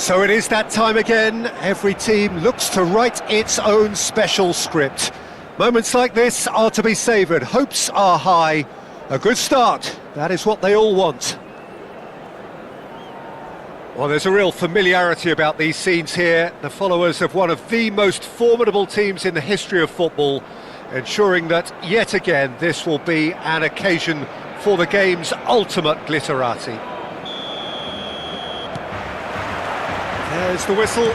So it is that time again. Every team looks to write its own special script. Moments like this are to be savoured. Hopes are high. A good start. That is what they all want. Well, there's a real familiarity about these scenes here. The followers of one of the most formidable teams in the history of football, ensuring that, yet again, this will be an occasion for the game's ultimate glitterati. There's the whistle.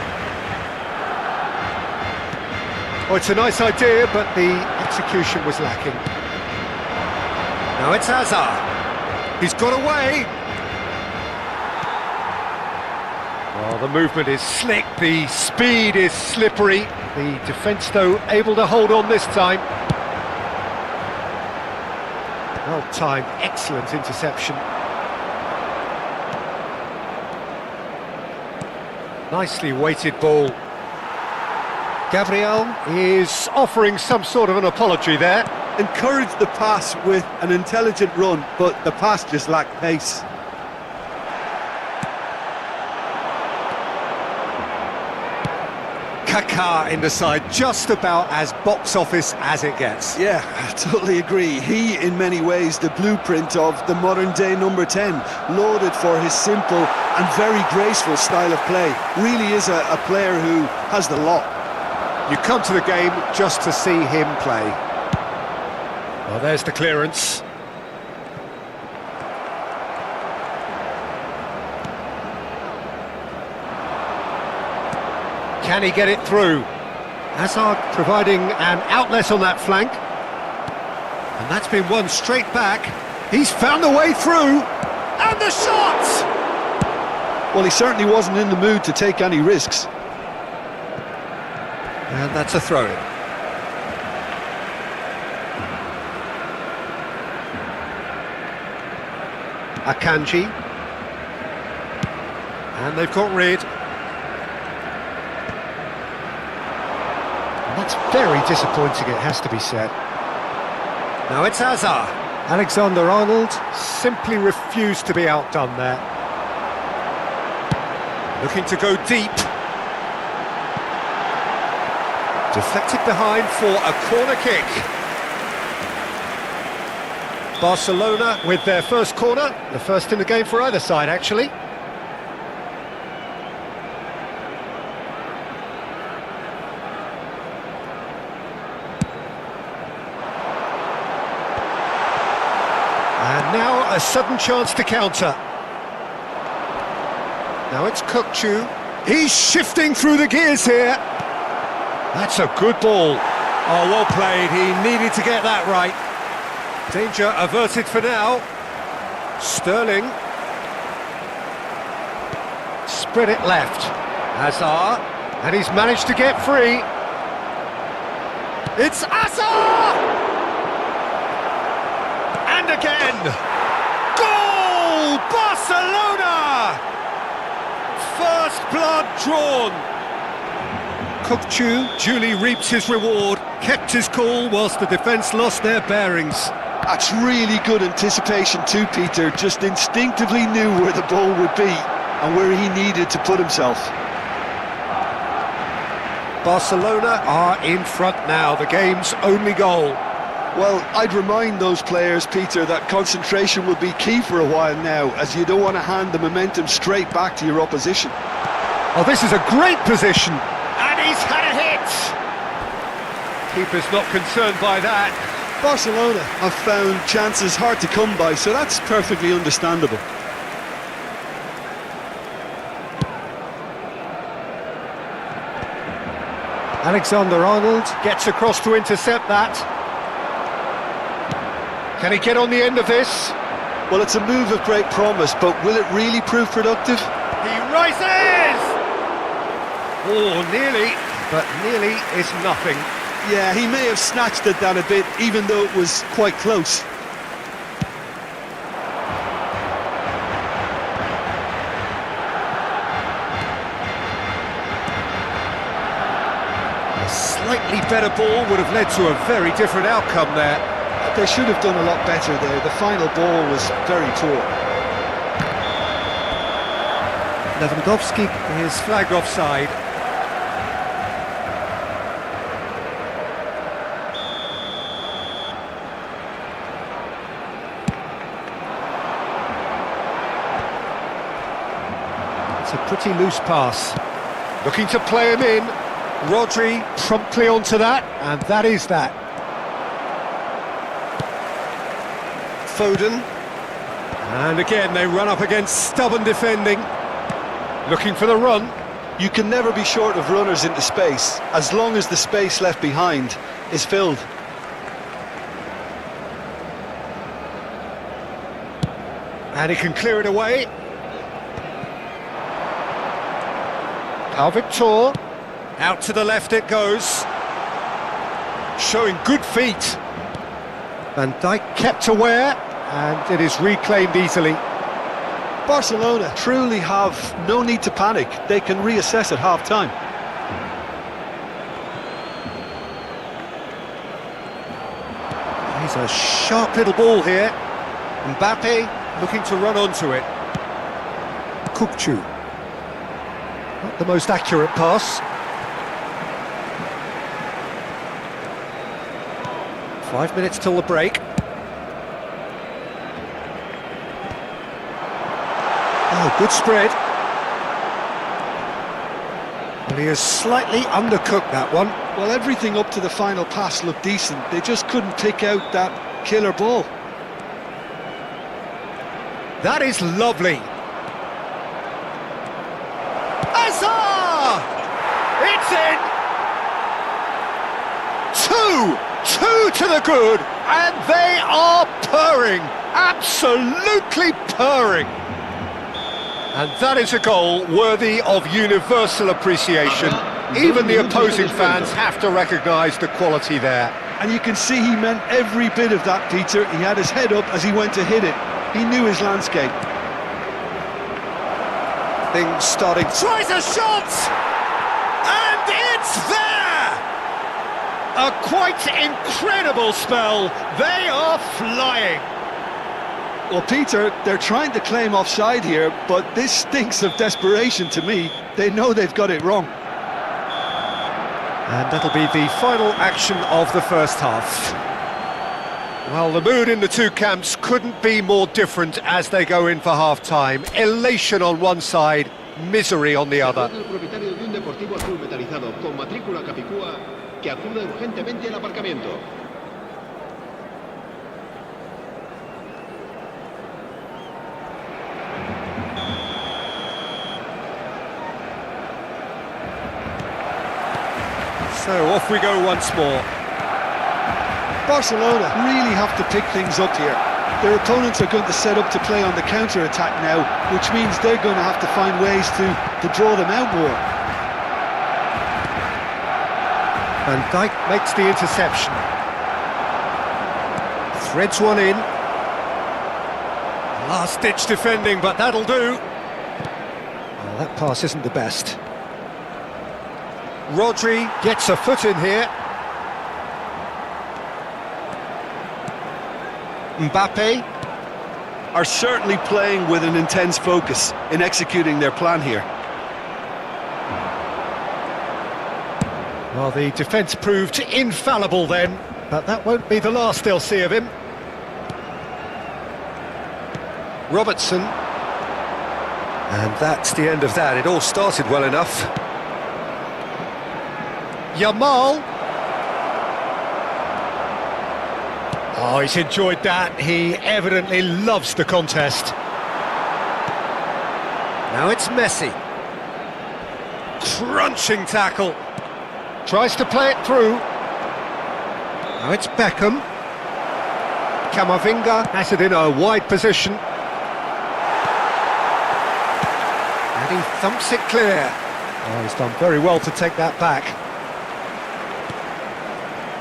Oh, it's a nice idea, but the execution was lacking. Now it's Hazard. He's got away. Well, the movement is slick, the speed is slippery. The defence, though, able to hold on this time. Well timed, excellent interception. Nicely weighted ball. Gabriel is offering some sort of an apology there. Encouraged the pass with an intelligent run, but the pass just lacked pace. Kaká in the side, just about as box office as it gets. Yeah, I totally agree. He, in many ways, the blueprint of the modern-day number 10, lauded for his simple and very graceful style of play. Really is a player who has the lot. You come to the game just to see him play. Well, there's the clearance. Can he get it through? Hazard providing an outlet on that flank. And that's been won straight back. He's found a way through. And the shot! Well, he certainly wasn't in the mood to take any risks. And that's a throw-in. Akanji. And they've got rid. And that's very disappointing, it has to be said. Now it's Hazard. Alexander-Arnold simply refused to be outdone there. Looking to go deep. Deflected behind for a corner kick. Barcelona with their first corner, the first in the game for either side, actually. And now a sudden chance to counter. Now it's Kukçu. He's shifting through the gears here. That's a good ball. Oh, well played. He needed to get that right. Danger averted for now. Sterling. Spread it left. Hazard. And he's managed to get free. It's Hazard! And again. Goal! Barcelona! First blood drawn. Kukçu duly reaps his reward, kept his cool whilst the defence lost their bearings. That's really good anticipation too, Peter. Just instinctively knew where the ball would be and where he needed to put himself. Barcelona are in front now, the game's only goal. Well, I'd remind those players, Peter, that concentration will be key for a while now, as you don't want to hand the momentum straight back to your opposition. Oh, this is a great position. And he's had a hit! Keeper's not concerned by that. Barcelona have found chances hard to come by, so that's perfectly understandable. Alexander-Arnold gets across to intercept that. Can he get on the end of this? Well, it's a move of great promise, but will it really prove productive? He rises! Oh, nearly, but nearly is nothing. Yeah, he may have snatched it down a bit, even though it was quite close. A slightly better ball would have led to a very different outcome there. They should have done a lot better there. The final ball was very poor. Lewandowski is flagged offside. It's a pretty loose pass. Looking to play him in. Rodri promptly onto that, and that is that. Foden. And again, they run up against stubborn defending. Looking for the run. You can never be short of runners into space, as long as the space left behind is filled. And he can clear it away. Victor, out to the left it goes. Showing good feet. Van Dijk kept aware, and it is reclaimed easily. Barcelona truly have no need to panic. They can reassess at half-time. He's a sharp little ball here. Mbappe looking to run onto it. Kukçu. Not the most accurate pass. 5 minutes till the break. Oh, good spread. Well, he has slightly undercooked that one. Well, everything up to the final pass looked decent. They just couldn't pick out that killer ball. That is lovely. Hazard! It's in! Two to the good, and they are purring, absolutely purring. And that is a goal worthy of universal appreciation. Even the opposing fans have to recognise the quality there. And you can see he meant every bit of that, Peter. He had his head up as he went to hit it. He knew his landscape. Things starting. Tries a shot! And it's there! A quite incredible spell. They are flying. Well, Peter, they're trying to claim offside here, but this stinks of desperation to me. They know they've got it wrong. And that'll be the final action of the first half. Well, the mood in the two camps couldn't be more different as they go in for half-time. Elation on one side, misery on the other. So off we go once more. Barcelona really have to pick things up here. Their opponents are going to set up to play on the counter-attack now, which means they're going to have to find ways to draw them out more. Van Dijk makes the interception. Threads one in. Last-ditch defending, but that'll do. Well, that pass isn't the best. Rodri gets a foot in here. Mbappe are certainly playing with an intense focus in executing their plan here. Well, the defence proved infallible then, but that won't be the last they'll see of him. Robertson. And that's the end of that. It all started well enough. Yamal. Oh, he's enjoyed that. He evidently loves the contest. Now it's Messi. Crunching tackle. Tries to play it through. Now it's Beckham. Camavinga has it in a wide position. And he thumps it clear. Oh, he's done very well to take that back.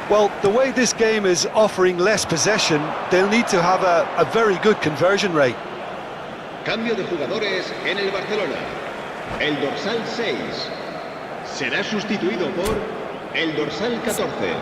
Well, the way this game is offering less possession, they'll need to have a very good conversion rate. Cambio de jugadores en el Barcelona. El dorsal 6 será sustituido por el dorsal 14.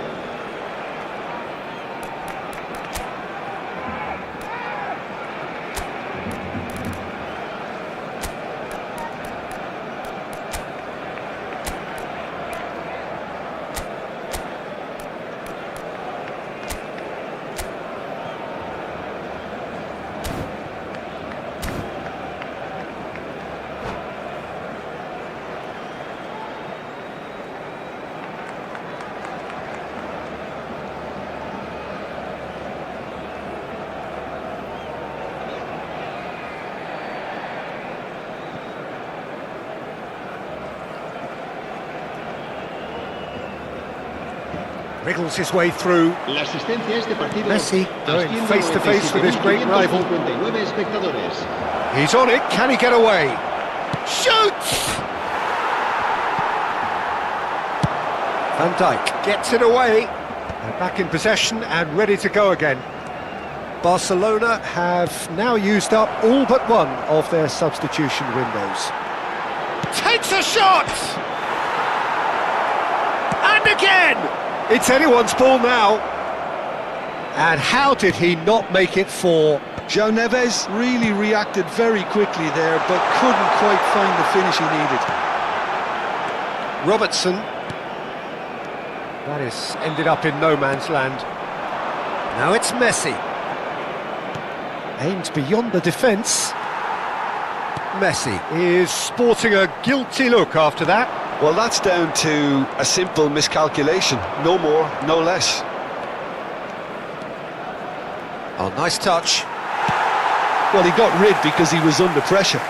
Wriggles his way through. La asistencia a este partido Messi going asciende a face to face with his great rival. 97.559 espectadores. He's on it, can he get away? Shoots! Van Dijk gets it away. They're back in possession and ready to go again. Barcelona have now used up all but one of their substitution windows. Takes a shot! And again! It's anyone's ball now. And how did he not make it four? João Neves really reacted very quickly there, but couldn't quite find the finish he needed. Robertson. That is ended up in no man's land. Now it's Messi. Aimed beyond the defence. Messi is sporting a guilty look after that. Well, that's down to a simple miscalculation. No more, no less. Oh, nice touch. Well, he got rid because he was under pressure.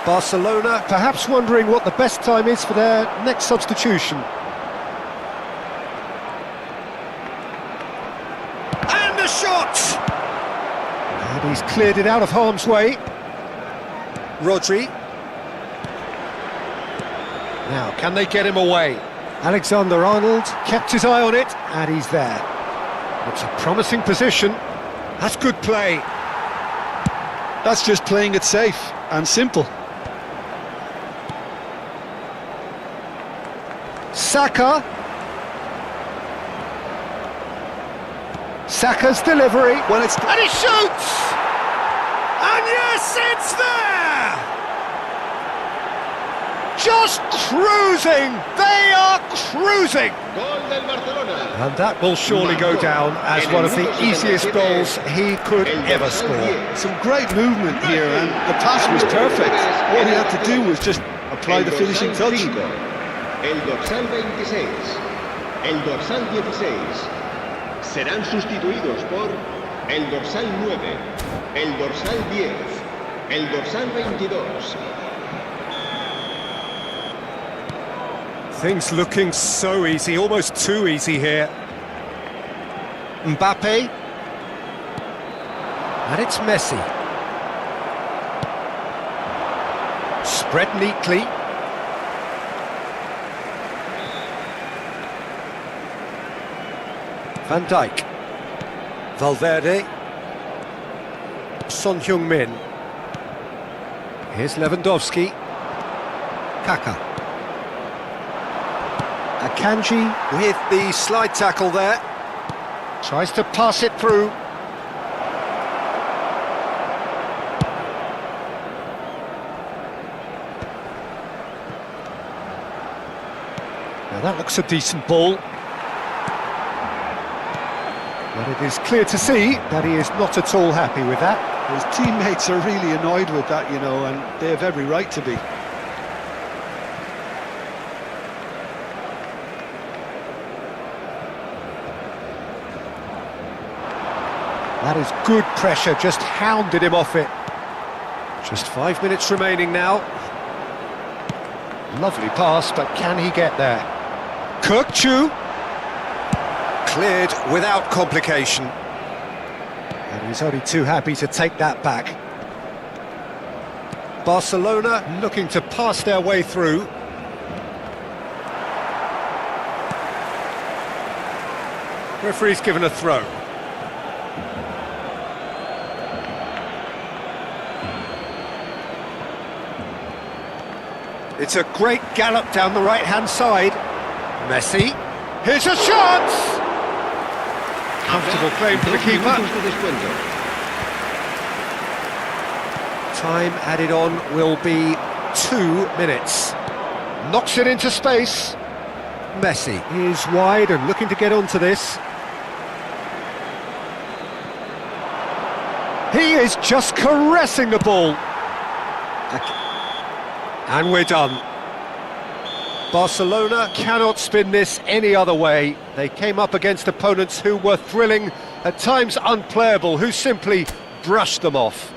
Barcelona perhaps wondering what the best time is for their next substitution. And a shot! And he's cleared it out of harm's way. Rodri. Now, can they get him away? Alexander-Arnold kept his eye on it, and he's there. It's a promising position. That's good play. That's just playing it safe and simple. Saka. Saka's delivery. Well, it's... And he shoots! And yes, it's there! Just cruising! They are cruising! Gol del Barcelona. And that will surely go down as one of the easiest goals he could ever score. Some great movement here, and the pass was perfect. All he had to do was just apply the finishing touch. El dorsal 26, el dorsal 16 serán sustituidos por el dorsal 9, el dorsal 10, el dorsal 22. Things looking so easy, almost too easy here. Mbappe. And it's Messi. Spread neatly. Van Dijk. Valverde. Son Heung-min. Here's Lewandowski. Kaka. Akanji with the slide tackle there. Tries to pass it through. Now that looks a decent ball. But it is clear to see that he is not at all happy with that. His teammates are really annoyed with that, you know, and they have every right to be. That is good pressure, just hounded him off it. Just 5 minutes remaining now. Lovely pass, but can he get there? Kirkchu. Cleared without complication. And he's only too happy to take that back. Barcelona looking to pass their way through. Referee's given a throw. It's a great gallop down the right-hand side. Messi. Here's a shot! Comfortable claim for the keeper. Time added on will be 2 minutes. Knocks it into space. Messi is wide and looking to get onto this. He is just caressing the ball. And we're done. Barcelona cannot spin this any other way. They came up against opponents who were thrilling, at times unplayable, who simply brushed them off.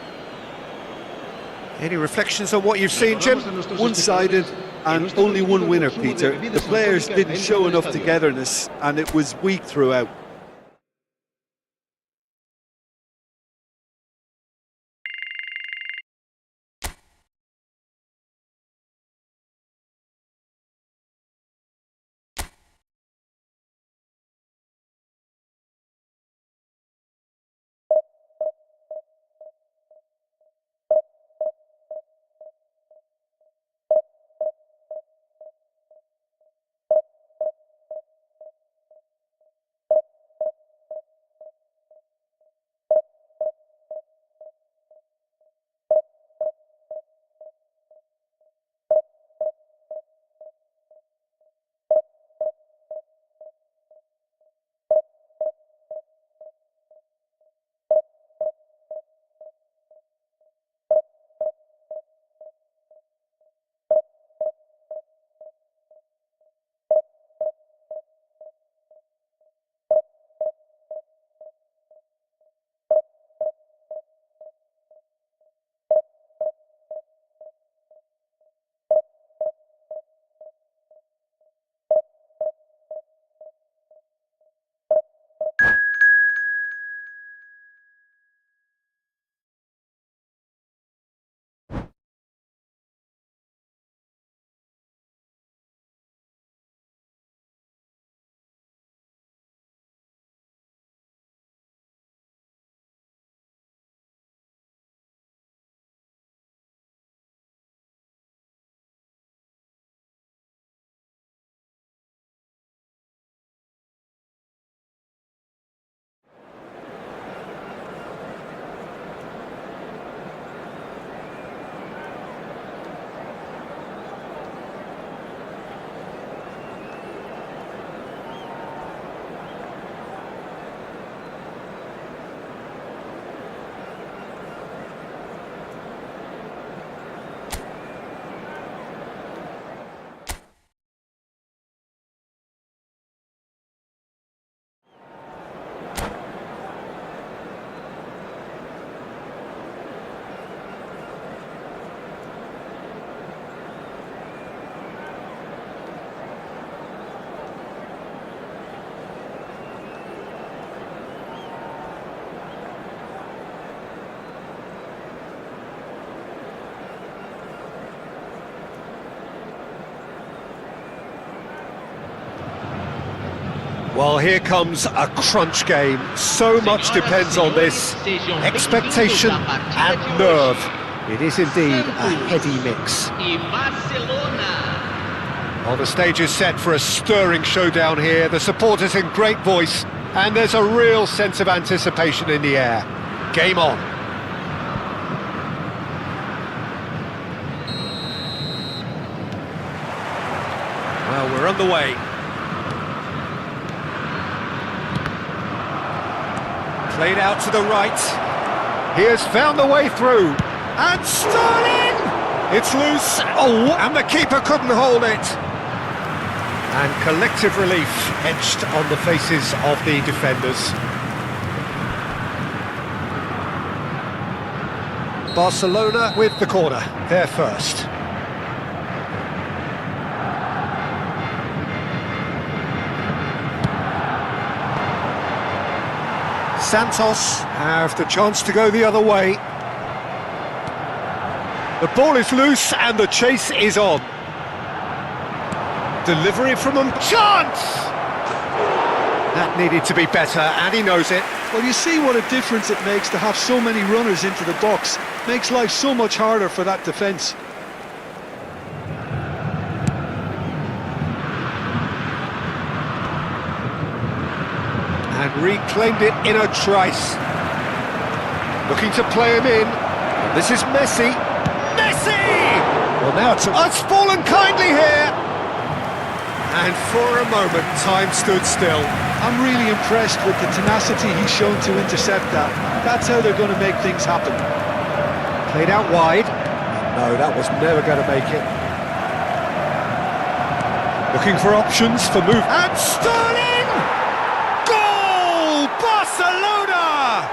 Any reflections on what you've seen, Jim? One-sided and only one winner, Peter. The players didn't show enough togetherness and it was weak throughout. Well, here comes a crunch game. So much depends on this. Expectation and nerve. It is indeed a heady mix. Well, the stage is set for a stirring showdown here. The supporters in great voice, and there's a real sense of anticipation in the air. Game on. Well, we're underway. Played out to the right. He has found the way through. And Sterling! It's loose. Oh, and the keeper couldn't hold it. And collective relief etched on the faces of the defenders. Barcelona with the corner. They're first. Santos have the chance to go the other way. The ball is loose and the chase is on. Delivery from him. Chance! That needed to be better and he knows it. Well, you see what a difference it makes to have so many runners into the box. Makes life so much harder for that defence. And reclaimed it in a trice. Looking to play him in. This is Messi. Messi! Well, now it's fallen kindly here. And for a moment, time stood still. I'm really impressed with the tenacity he's shown to intercept that. That's how they're going to make things happen. Played out wide. No, that was never going to make it. Looking for options for move. And Sterling! Goal! Barcelona!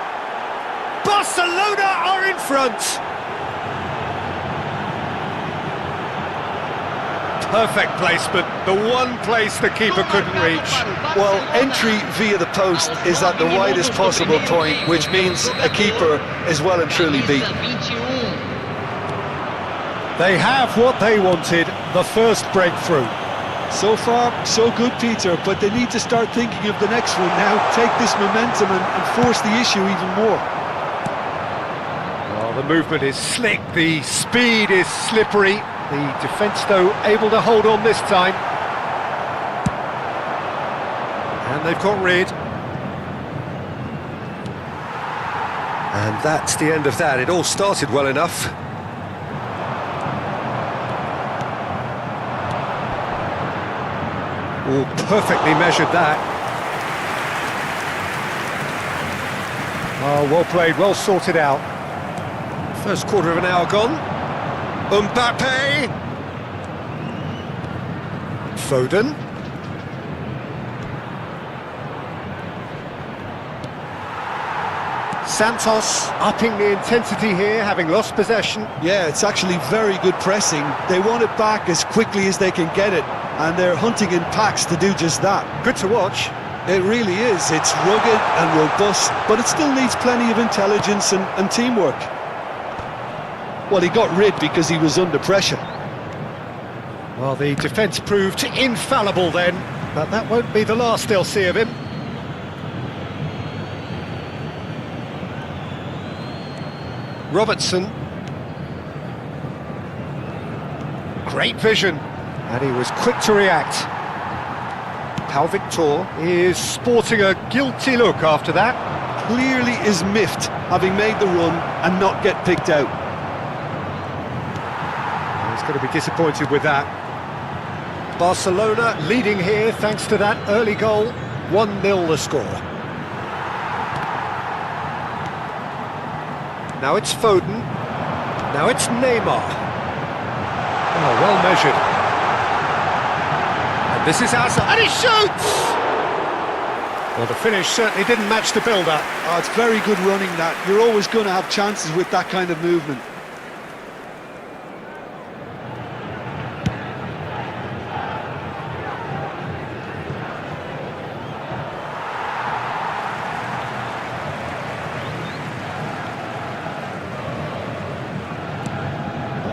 Barcelona are in front. Perfect placement, the one place the keeper couldn't reach. Well, entry via the post is at the widest possible point, which means a keeper is well and truly beaten. They have what they wanted, the first breakthrough. So far, so good, Peter, but they need to start thinking of the next one now. Take this momentum and force the issue even more. Well, the movement is slick, the speed is slippery. The defence, though, able to hold on this time. And they've got rid. And that's the end of that. It all started well enough. Oh, perfectly measured that. Oh, well played, well sorted out. First quarter of an hour gone. Mbappe! Foden. Santos upping the intensity here, having lost possession. Yeah, it's actually very good pressing. They want it back as quickly as they can get it, and they're hunting in packs to do just that. Good to watch. It really is. It's rugged and robust, but it still needs plenty of intelligence and teamwork. Well, he got rid because he was under pressure. Well, the defence proved infallible then, but that won't be the last they'll see of him. Robertson. Great vision, and he was quick to react. Pau Victor is sporting a guilty look after that. Clearly is miffed, having made the run and not get picked out. He's going to be disappointed with that. Barcelona leading here thanks to that early goal. 1-0 the score. Now it's Foden. Now it's Neymar. Oh, well measured. And this is Hazard. And he shoots! Well, the finish certainly didn't match the build-up. Oh, it's very good running, that. You're always going to have chances with that kind of movement.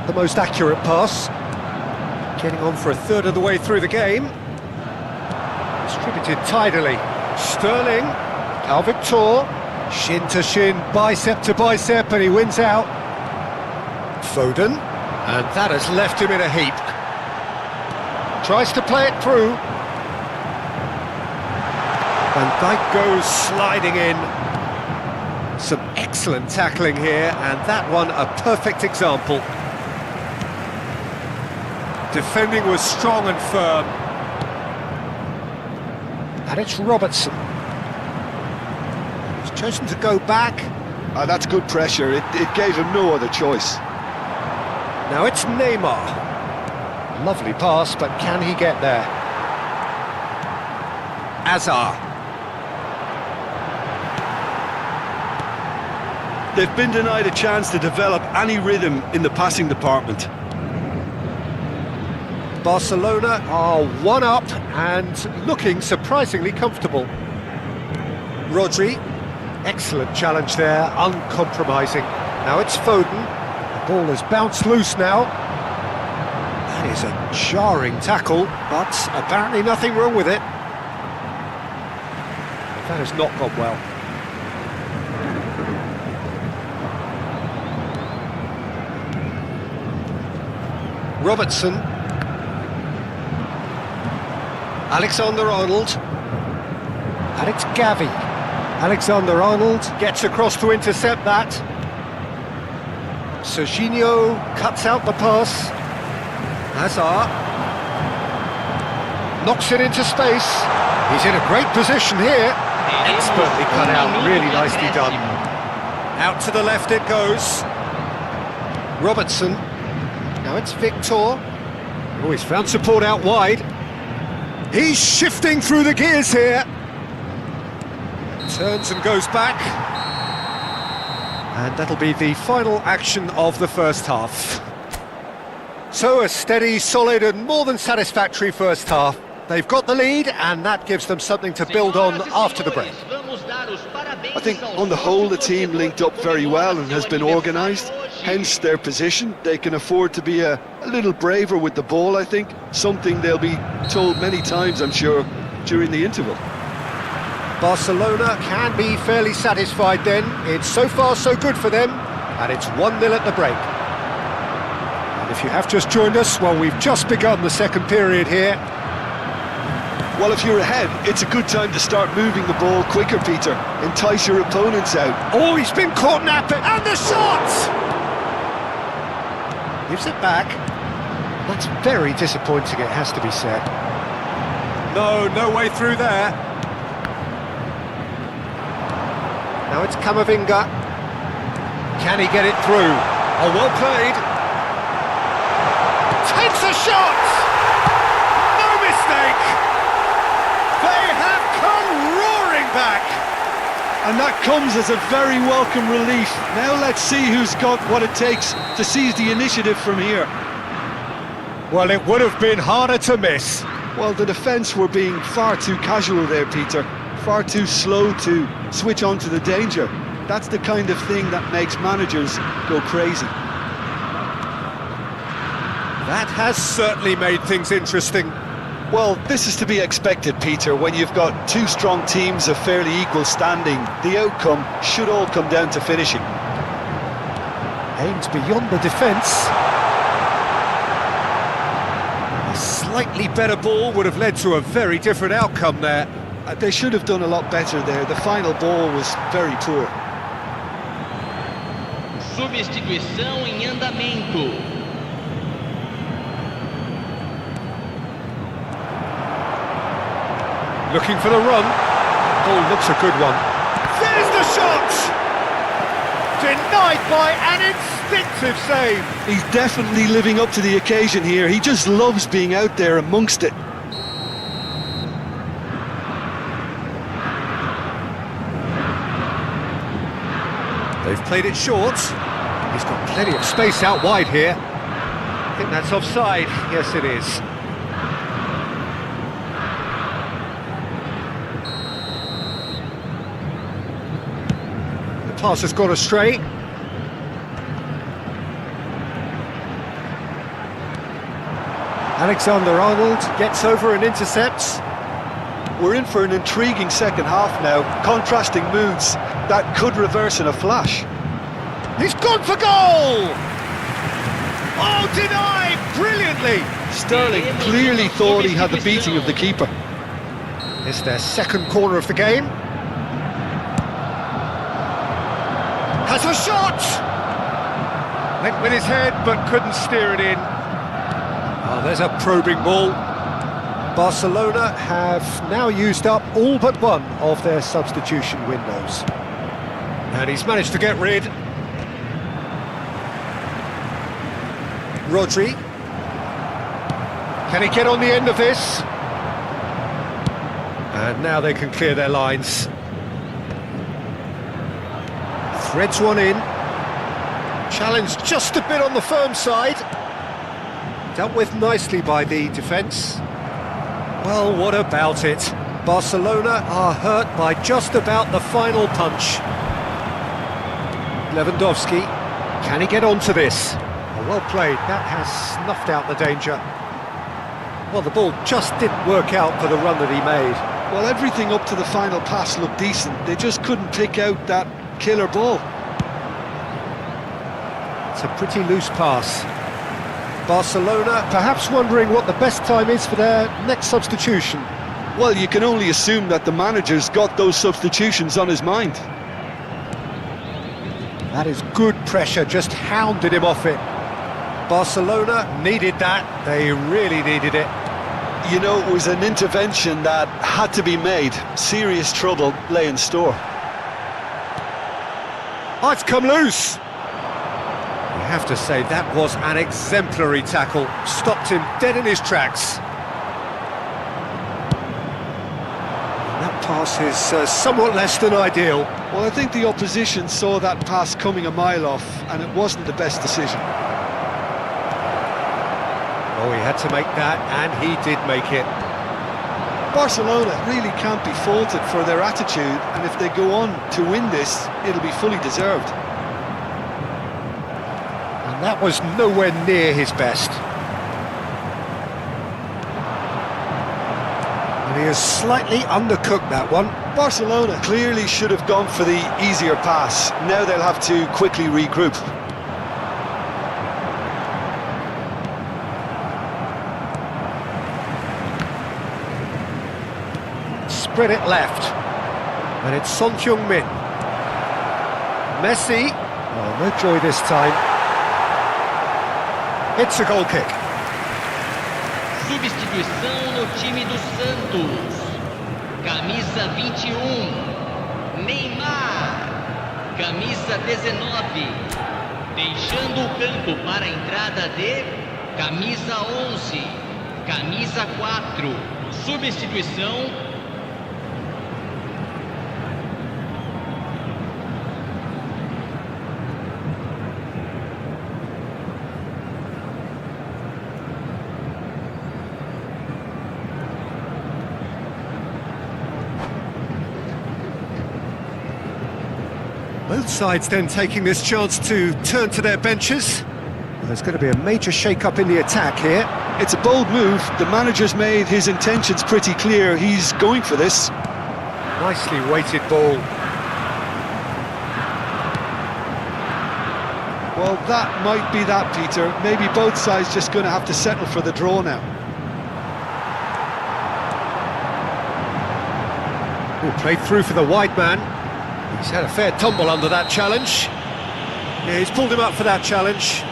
The most accurate pass, getting on for a third of the way through the game. Distributed tidily. Sterling, Pau Victor, shin to shin, bicep to bicep, and he wins out. Foden, and that has left him in a heap. Tries to play it through. Van Dijk goes sliding in. Some excellent tackling here, and that one a perfect example. Defending was strong and firm. And it's Robertson. He's chosen to go back. That's good pressure. It gave him no other choice. Now it's Neymar. Lovely pass, but can he get there? Hazard. They've been denied a chance to develop any rhythm in the passing department. Barcelona are one up and looking surprisingly comfortable. Rodri, excellent challenge there, uncompromising. Now it's Foden. The ball has bounced loose now. That is a jarring tackle, but apparently nothing wrong with it. That has not gone well. Robertson. Alexander-Arnold, and it's Gavi. Alexander-Arnold gets across to intercept that. Serginho cuts out the pass. Hazard knocks it into space. He's in a great position here. Expertly cut out, really nicely done. Out to the left it goes. Robertson. Now it's Victor. Oh, he's found support out wide. He's shifting through the gears here. Turns and goes back. And that'll be the final action of the first half. So a steady, solid and more than satisfactory first half. They've got the lead and that gives them something to build on after the break. I think on the whole the team linked up very well and has been organised, hence their position. They can afford to be a little braver with the ball, I think, something they'll be told many times, I'm sure, during the interval. Barcelona can be fairly satisfied then. It's so far so good for them, and it's 1-0 at the break. And if you have just joined us, well, we've just begun the second period here. Well, if you're ahead, it's a good time to start moving the ball quicker, Peter. Entice your opponents out. Oh, he's been caught napping, and the shot! Gives it back. That's very disappointing, it has to be said. No way through there. Now it's Camavinga. Can he get it through? Oh, well played. Takes a shot! No mistake! They have come roaring back! And that comes as a very welcome relief. Now let's see who's got what it takes to seize the initiative from here. Well, it would have been harder to miss. Well, the defence were being far too casual there, Peter. Far too slow to switch on to the danger. That's the kind of thing that makes managers go crazy. That has certainly made things interesting. Well, this is to be expected, Peter. When you've got two strong teams of fairly equal standing, the outcome should all come down to finishing. Aims beyond the defence. A slightly better ball would have led to a very different outcome there. They should have done a lot better there. The final ball was very poor. Substituição em andamento. Looking for the run. Oh, looks a good one. There's the shot! Denied by an instinctive save. He's definitely living up to the occasion here. He just loves being out there amongst it. They've played it short. He's got plenty of space out wide here. I think that's offside. Yes, it is. The pass has gone astray. Alexander-Arnold gets over and intercepts. We're in for an intriguing second half now. Contrasting moods that could reverse in a flash. He's gone for goal! Oh, denied brilliantly! Sterling clearly thought he had the beating of the keeper. It's their second corner of the game. Has a shot! Went with his head but couldn't steer it in. Oh, there's a probing ball. Barcelona have now used up all but one of their substitution windows. And he's managed to get rid. Rodri. Can he get on the end of this? And now they can clear their lines. Threads one in. Challenged just a bit on the firm side. Dealt with nicely by the defence. Well, what about it? Barcelona are hurt by just about the final punch. Lewandowski, can he get onto this? Oh, well played, that has snuffed out the danger. Well, the ball just didn't work out for the run that he made. Well, everything up to the final pass looked decent. They just couldn't pick out that killer ball. It's a pretty loose pass. Barcelona perhaps wondering what the best time is for their next substitution. Well, you can only assume that the manager's got those substitutions on his mind. That is good pressure, just hounded him off it. Barcelona needed that, they really needed it. You know, it was an intervention that had to be made. Serious trouble lay in store. Oh, it's come loose! I have to say, that was an exemplary tackle. Stopped him dead in his tracks. That pass is somewhat less than ideal. Well, I think the opposition saw that pass coming a mile off, and it wasn't the best decision. Oh, he had to make that, and he did make it. Barcelona really can't be faulted for their attitude, and if they go on to win this, it'll be fully deserved. And that was nowhere near his best. And he has slightly undercooked that one. Barcelona clearly should have gone for the easier pass. Now they'll have to quickly regroup. Spread it left, and it's Son Heung-min. Messi, oh, no joy this time. It's a goal kick. Substituição no time do Santos. Camisa 21, Neymar. Camisa 19, deixando o campo para a entrada de camisa 11, camisa 4. Substituição. Both sides then taking this chance to turn to their benches. Well, there's going to be a major shake-up in the attack here. It's a bold move. The manager's made his intentions pretty clear. He's going for this. Nicely weighted ball. Well, that might be that, Peter. Maybe both sides just going to have to settle for the draw now. Oh, played through for the wide man. He's had a fair tumble under that challenge. Yeah, he's pulled him up for that challenge.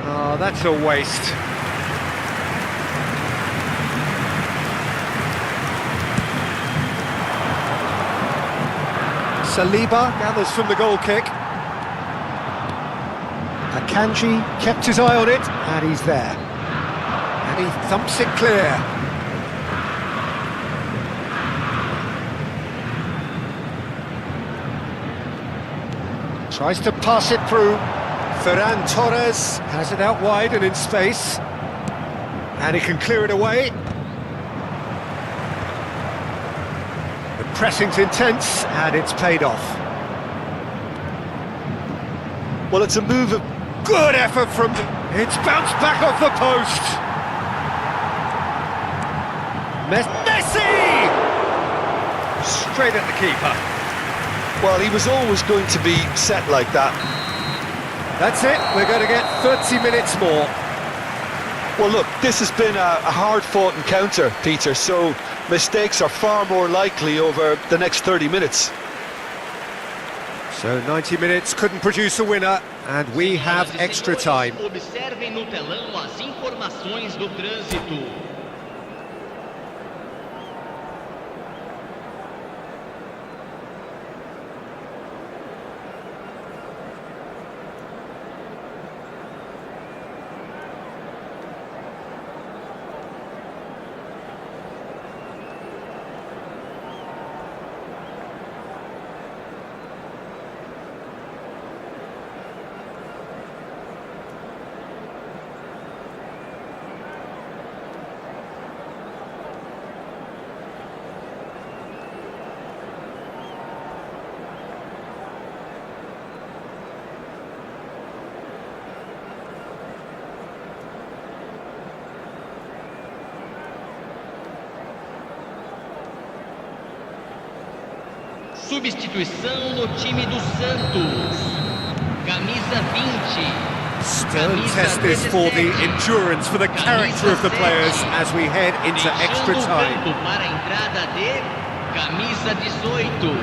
Oh, that's a waste. Saliba gathers from the goal kick. Akanji kept his eye on it, and he's there. And he thumps it clear. Tries to pass it through. Ferran Torres has it out wide and in space. And he can clear it away. The pressing's intense, and it's paid off. Well, it's a move of... Good effort from... It's bounced back off the post. Messi! Straight at the keeper. Well, he was always going to be set like that. That's it, we're going to get 30 minutes more. Well, look, this has been a hard-fought encounter, Peter, so mistakes are far more likely over the next 30 minutes. So 90 minutes couldn't produce a winner, and we have extra time. Observem no telão as informações do trânsito. Substituição no time do Santos. Camisa 20. Stern test this for the endurance, for the character of the players as we head into extra time. Para a entrada de camisa 18,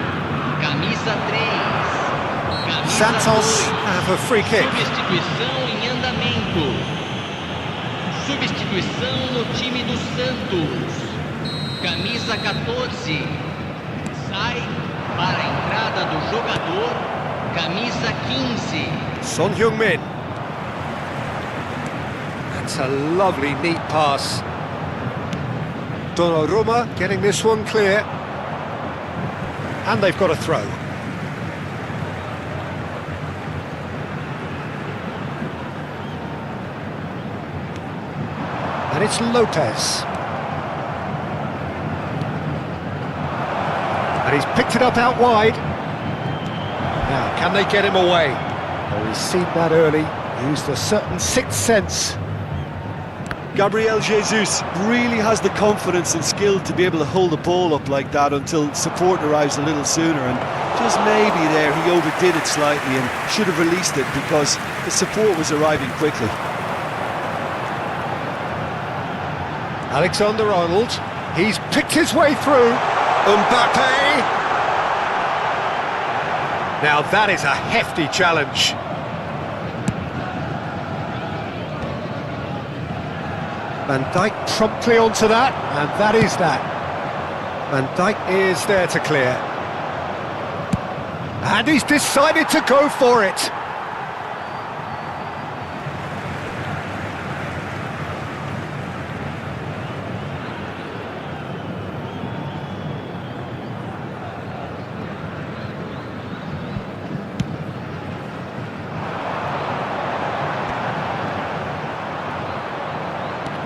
camisa 3, camisa Santos 2. have a free kick. Substituição em andamento. Substituição no time do Santos. Camisa 14. Sai para a entrada do jogador. Camisa 15. Son Heung-min. That's a lovely, neat pass. Donnarumma getting this one clear. And they've got a throw. And it's Lopez. And he's picked it up out wide. Now, can they get him away? Well, he's seen that early, used a certain sixth sense. Gabriel Jesus really has the confidence and skill to be able to hold the ball up like that until support arrives a little sooner, and just maybe there he overdid it slightly and should have released it because the support was arriving quickly. Alexander-Arnold, he's picked his way through. Mbappe! Now that is a hefty challenge. Van Dijk promptly onto that, and that is that. Van Dijk is there to clear. And he's decided to go for it.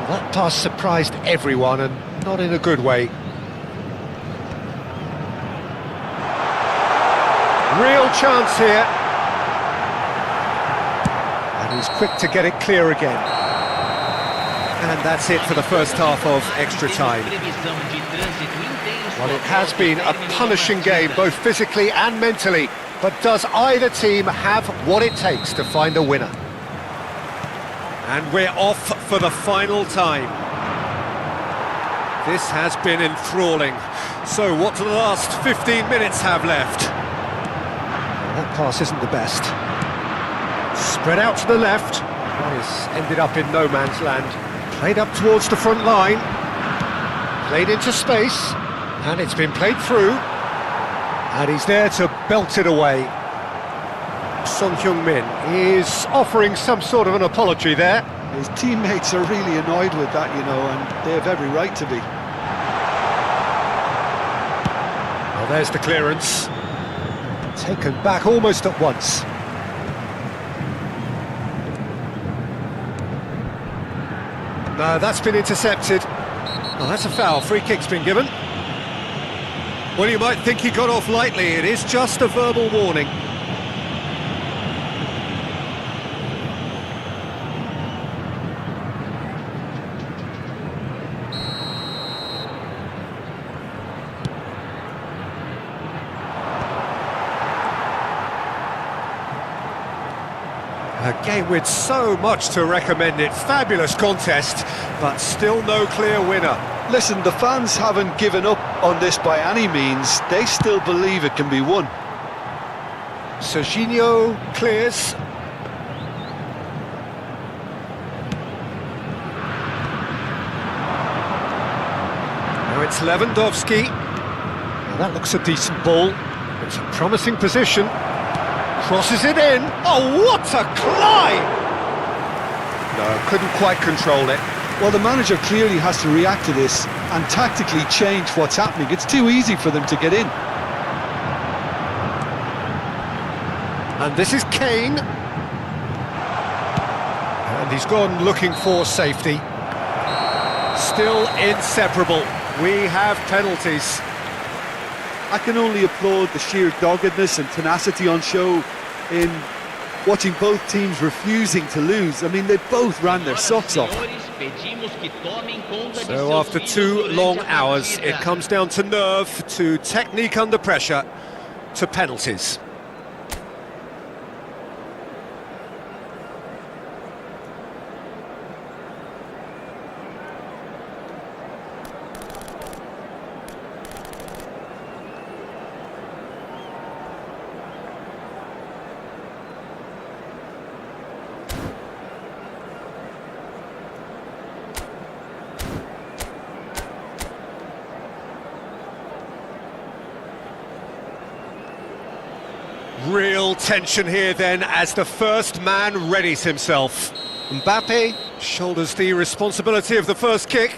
That pass surprised everyone, and not in a good way. Real chance here. And he's quick to get it clear again. And that's it for the first half of extra time. Well, it has been a punishing game, both physically and mentally. But does either team have what it takes to find a winner? And we're off for the final time. This has been enthralling. So what do the last 15 minutes have left? That pass isn't the best. Spread out to the left. That has ended up in no man's land. Played up towards the front line. Played into space. And it's been played through. And he's there to belt it away. Son Heung-min is offering some sort of an apology there. His teammates are really annoyed with that, you know, and they have every right to be. Well, there's the clearance. Taken back almost at once. No, that's been intercepted. Oh, that's a foul. Free kick's been given. Well, you might think he got off lightly. It is just a verbal warning. A game with so much to recommend it. Fabulous contest, but still no clear winner. Listen, the fans haven't given up on this by any means. They still believe it can be won. Serginho clears. Now it's Lewandowski. Now that looks a decent ball. It's a promising position. Crosses it in. Oh, what a climb! No, couldn't quite control it. Well, the manager clearly has to react to this and tactically change what's happening. It's too easy for them to get in. And this is Kane. And he's gone looking for safety. Still inseparable. We have penalties. I can only applaud the sheer doggedness and tenacity on show in watching both teams refusing to lose. I mean, they both ran their socks off. So after 2 long hours, it comes down to nerve, to technique under pressure. to penalties. Real tension here then as the first man readies himself. Mbappe shoulders the responsibility of the first kick.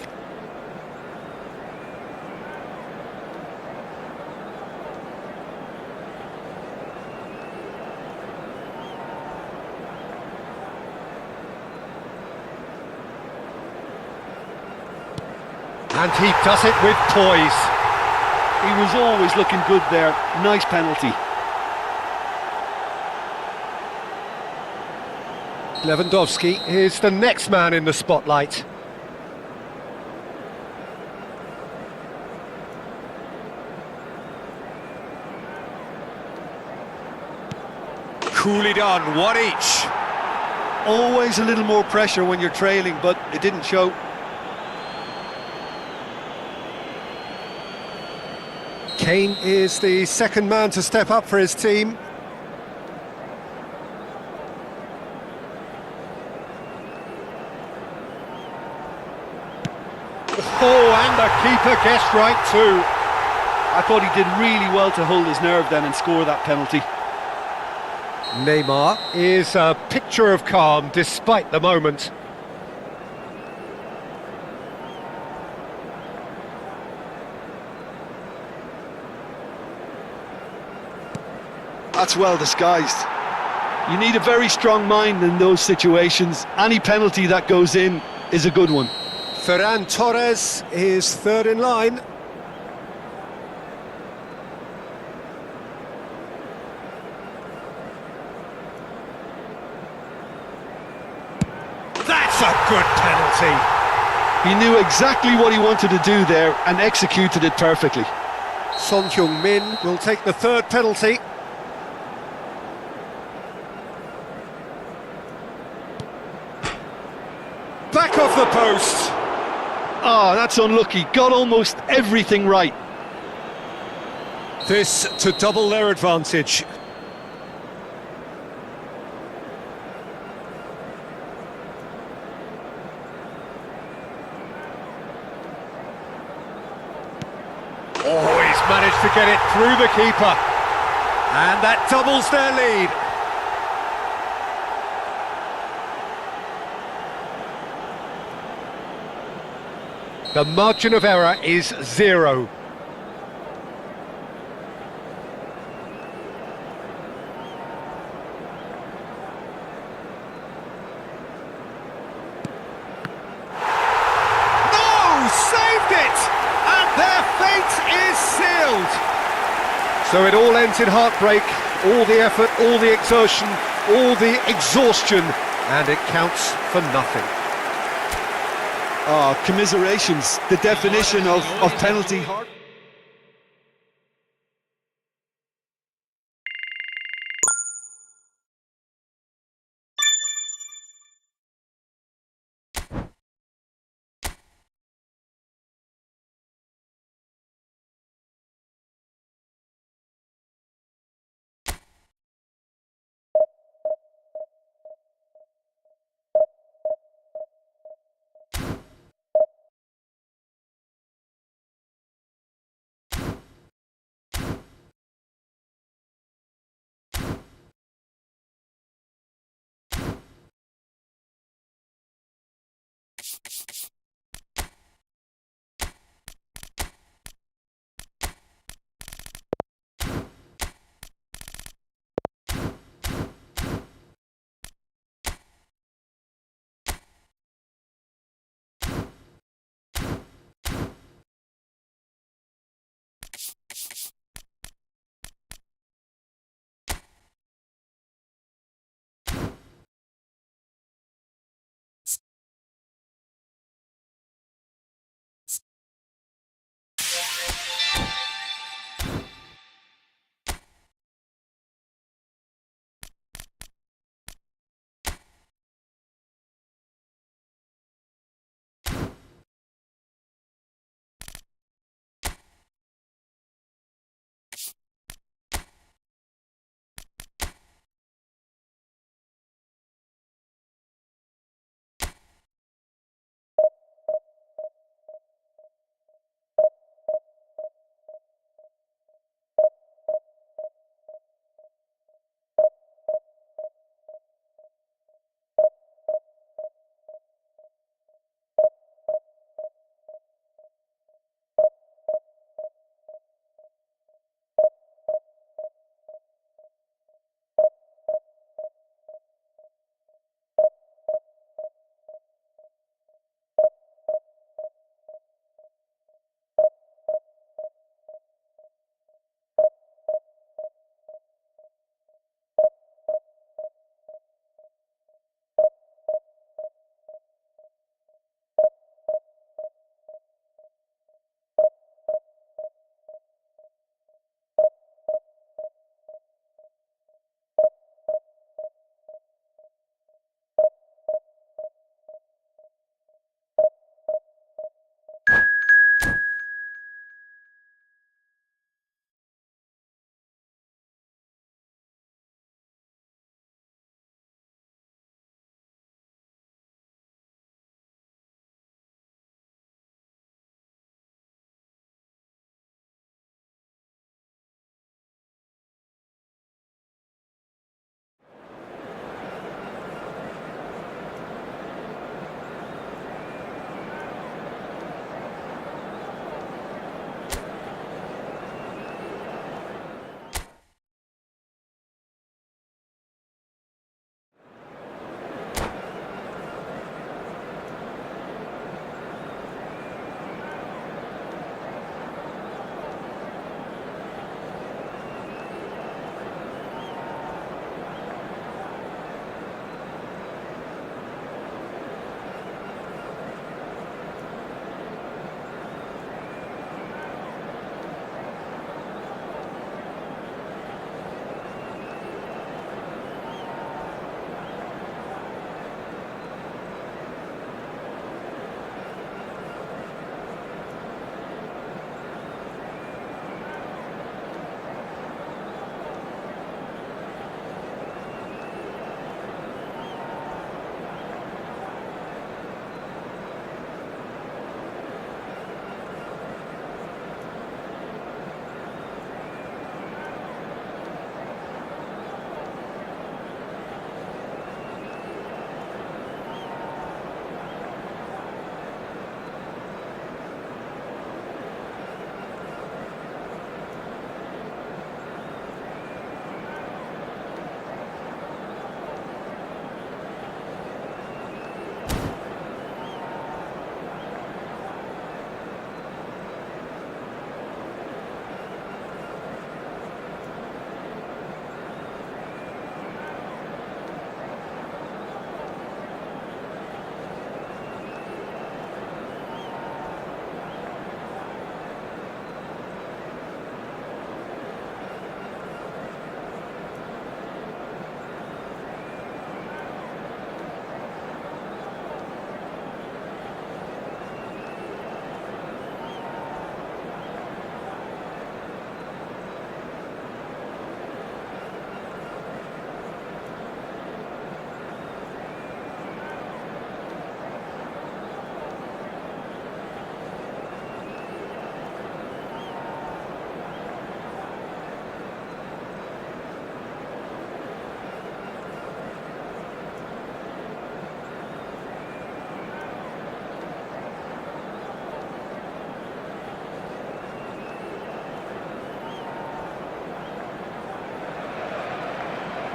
And he does it with poise. He was always looking good there. Nice penalty. Lewandowski is the next man in the spotlight. Coolly done, one each. Always a little more pressure when you're trailing, but it didn't show. Kane is the second man to step up for his team. Oh, and the keeper guessed right too. I thought he did really well to hold his nerve then and score that penalty. Neymar is a picture of calm despite the moment. That's well disguised. You need a very strong mind in those situations. Any penalty that goes in is a good one. Ferran Torres is third in line. That's a good penalty. He knew exactly what he wanted to do there and executed it perfectly. Son Heung-min will take the third penalty. Back off the post. Oh, that's unlucky. Got almost everything right. This to double their advantage. Oh, he's managed to get it through the keeper. And that doubles their lead. The margin of error is 0. No! Saved it! And their fate is sealed! So it all ends in heartbreak, all the effort, all the exertion, all the exhaustion, and it counts for nothing. Oh, commiserations, the definition of penalty.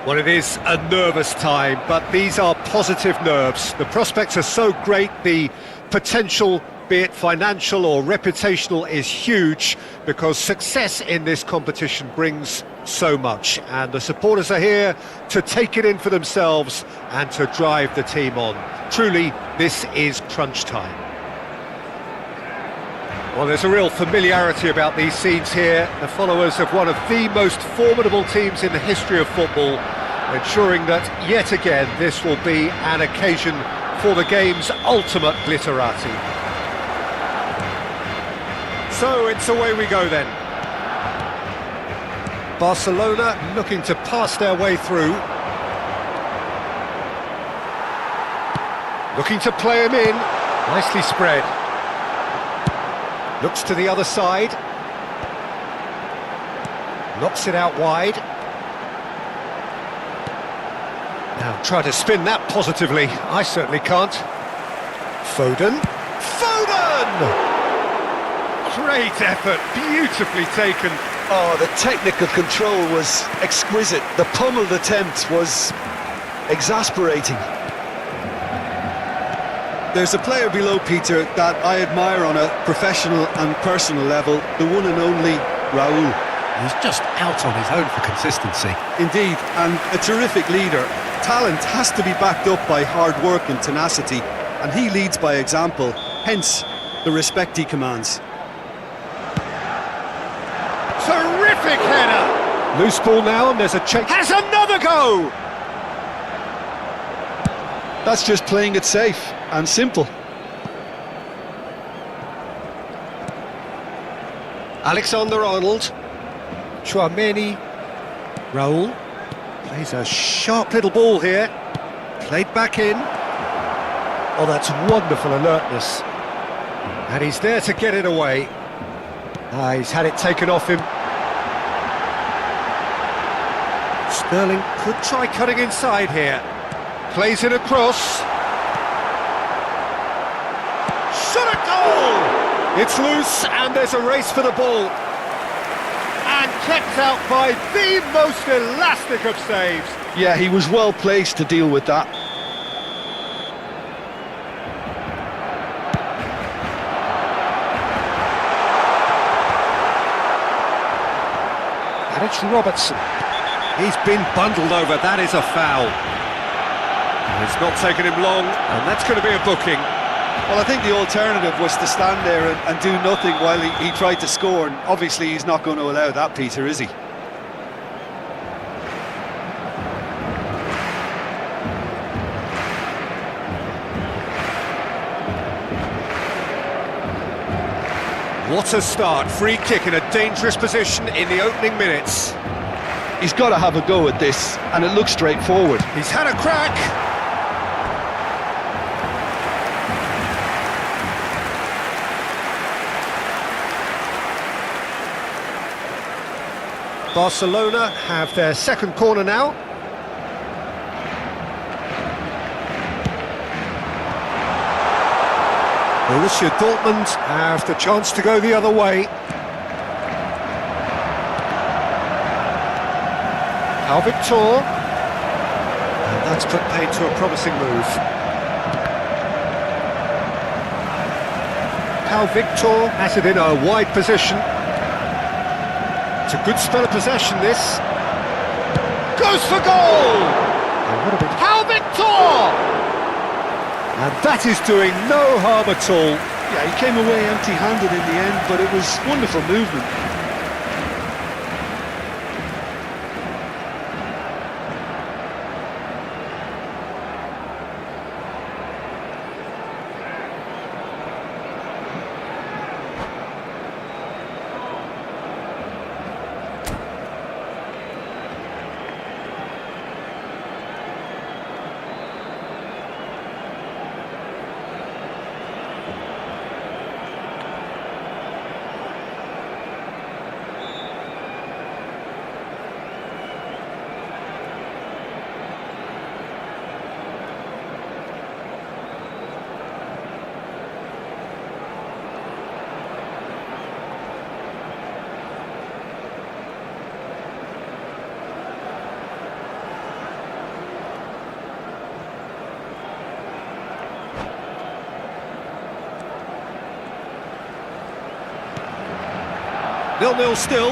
Well, it is a nervous time, but these are positive nerves. The prospects are so great, the potential, be it financial or reputational, is huge because success in this competition brings so much. And the supporters are here to take it in for themselves and to drive the team on. Truly, this is crunch time. Well, there's a real familiarity about these scenes here. The followers of one of the most formidable teams in the history of football, ensuring that, yet again, this will be an occasion for the game's ultimate glitterati. So, it's away we go then. Barcelona looking to pass their way through. Looking to play him in. Nicely spread. Looks to the other side. Knocks it out wide. Now try to spin that positively. I certainly can't. Foden. Foden! Great effort, beautifully taken. Oh, the technical control was exquisite. The pummeled attempt was exasperating. There's a player below Peter that I admire on a professional and personal level, the one and only Raúl. He's just out on his own for consistency. Indeed, and a terrific leader. Talent has to be backed up by hard work and tenacity, and he leads by example, hence the respect he commands. Terrific header! Loose ball now, and there's a check. Has another go! That's just playing it safe and simple. Alexander-Arnold. Chouameni. Raúl. Plays a sharp little ball here. Played back in. Oh, that's wonderful alertness. And he's there to get it away. He's had it taken off him. Sterling could try cutting inside here. Plays it across. Shot at goal! It's loose and there's a race for the ball. And kept out by the most elastic of saves. Yeah, he was well placed to deal with that. And it's Robertson. He's been bundled over, that is a foul. And it's not taken him long, and that's going to be a booking. Well, I think the alternative was to stand there and do nothing while he tried to score, and obviously he's not going to allow that, Peter, is he? What a start, free kick in a dangerous position in the opening minutes. He's got to have a go at this, and it looks straightforward. He's had a crack. Barcelona have their second corner now. Borussia Dortmund have the chance to go the other way. Victor, and that's put paid to a promising move. Victor has it in a wide position. It's a good spell of possession, this. Goes for goal! And what a bit. Victor! And that is doing no harm at all. Yeah, he came away empty-handed in the end, but it was wonderful movement. 0-0 still.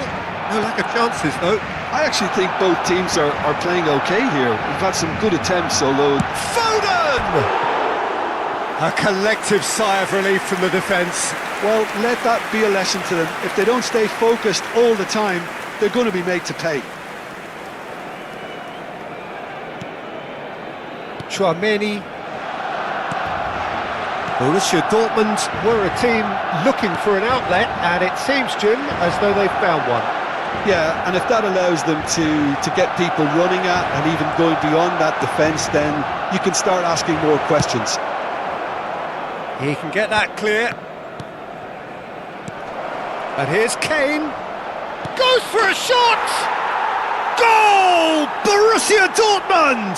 No lack of chances, though. I actually think both teams are playing okay here. We've had some good attempts, although... Foden! A collective sigh of relief from the defence. Well, let that be a lesson to them. If they don't stay focused all the time, they're going to be made to pay. Chouameni. Borussia Dortmund were a team looking for an outlet, and it seems, Jim, as though they've found one. Yeah, and if that allows them to get people running at and even going beyond that defence, then you can start asking more questions. He can get that clear. And here's Kane. Goes for a shot! Goal! Borussia Dortmund!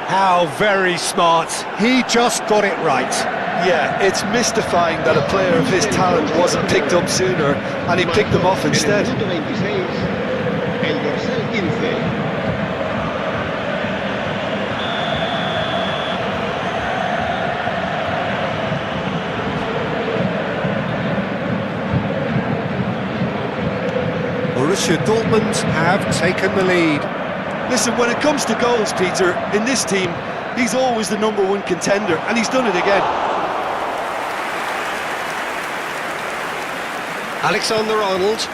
How very smart. He just got it right. Yeah, it's mystifying that a player of his talent wasn't picked up sooner, and he picked them off instead. En el minuto 26, el dorsal 15. Borussia Dortmund have taken the lead. Listen, when it comes to goals, Peter, in this team, he's always the #1 contender, and he's done it again. Alexander-Arnold.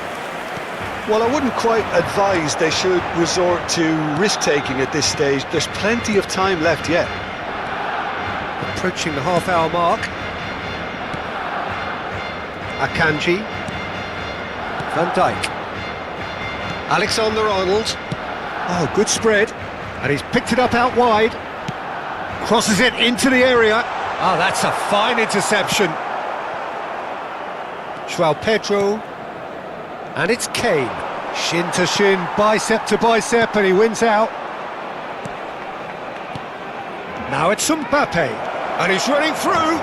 Well, I wouldn't quite advise they should resort to risk-taking at this stage. There's plenty of time left yet. Approaching the half-hour mark. Akanji. Van Dijk. Alexander-Arnold. Oh, good spread. And he's picked it up out wide. Crosses it into the area. Oh, that's a fine interception. João Pedro. And it's Kane. Shin to shin, bicep to bicep, and he wins out. Now it's Mbappe. And he's running through.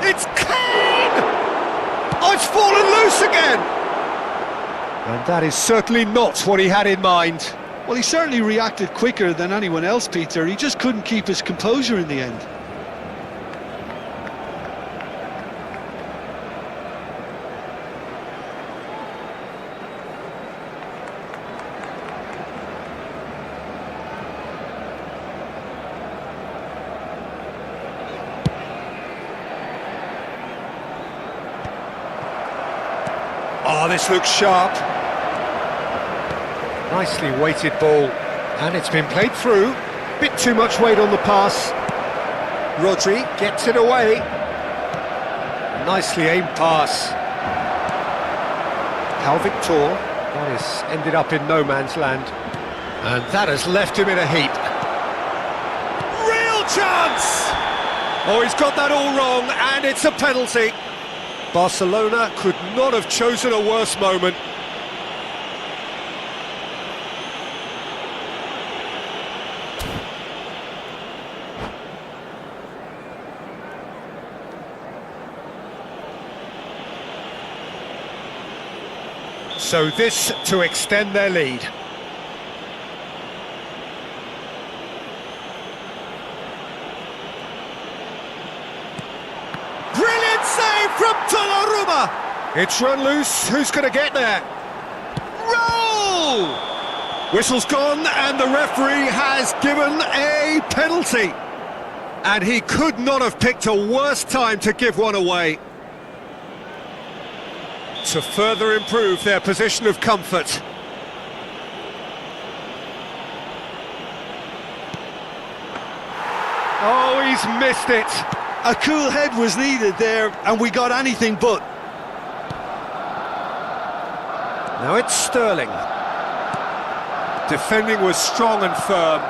It's Kane! Oh, it's fallen loose again! And that is certainly not what he had in mind. Well, he certainly reacted quicker than anyone else, Peter. He just couldn't keep his composure in the end. Oh, this looks sharp. Nicely weighted ball, and it's been played through. Bit too much weight on the pass. Rodri gets it away. Nicely aimed pass. Victor. That has ended up in no man's land. And that has left him in a heap. Real chance! Oh, he's got that all wrong, and it's a penalty. Barcelona could not have chosen a worse moment. So this to extend their lead. Brilliant save from Donnarumma! It's run loose, who's going to get there? Roll! Whistle's gone and the referee has given a penalty. And he could not have picked a worse time to give one away. To further improve their position of comfort. Oh, he's missed it. A cool head was needed there, and we got anything but. Now it's Sterling. Defending was strong and firm.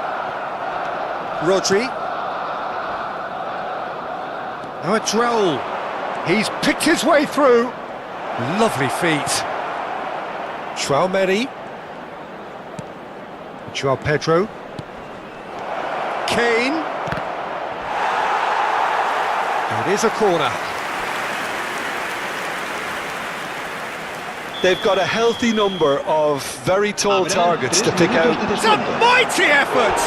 Rodri. Now it's Raul. He's picked his way through. Lovely feet. Chouameni. João Pedro. Kane. It is a corner. They've got a healthy number of very tall targets to pick out. It's a mighty effort!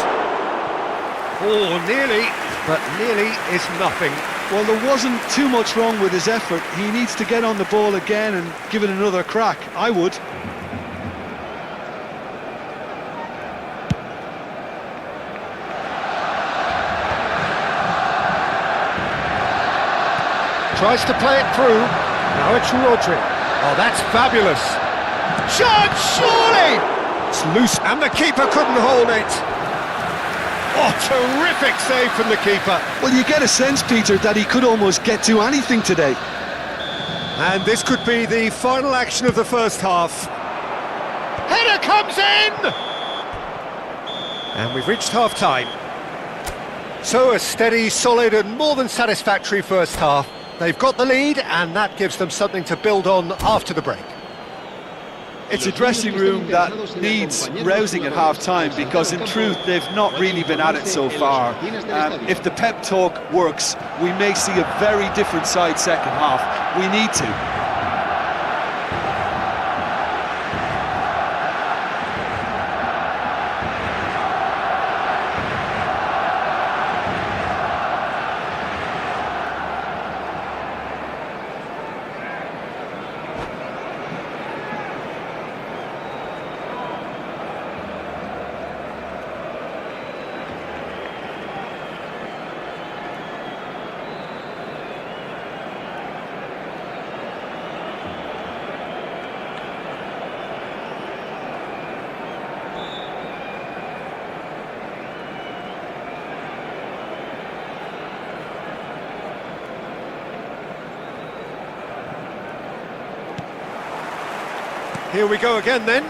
Oh, nearly, but nearly is nothing. Well, there wasn't too much wrong with his effort. He needs to get on the ball again and give it another crack. I would. Tries to play it through. Now it's Rodri. Oh, that's fabulous. Shot, surely! It's loose, and the keeper couldn't hold it. Oh, terrific save from the keeper. Well, you get a sense, Peter, that he could almost get to anything today. And this could be the final action of the first half. Header comes in! And we've reached half-time. So a steady, solid and more than satisfactory first half. They've got the lead, and that gives them something to build on after the break. It's a dressing room that needs rousing at half-time, because in truth they've not really been at it so far. If the pep talk works, we may see a very different side second half. We need to. Here we go again then.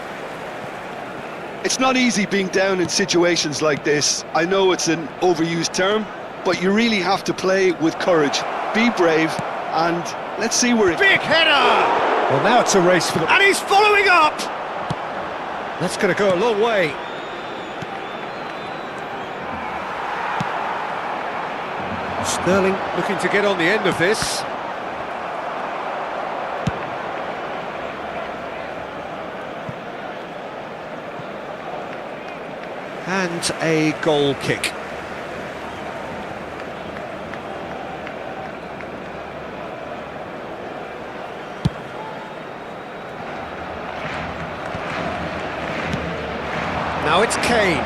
It's not easy being down in situations like this. I know it's an overused term, but you really have to play with courage. Be brave, and let's see where it... Big header! Well, now it's a race for the... And he's following up! That's going to go a long way. Sterling looking to get on the end of this. And a goal kick. Now it's Kane.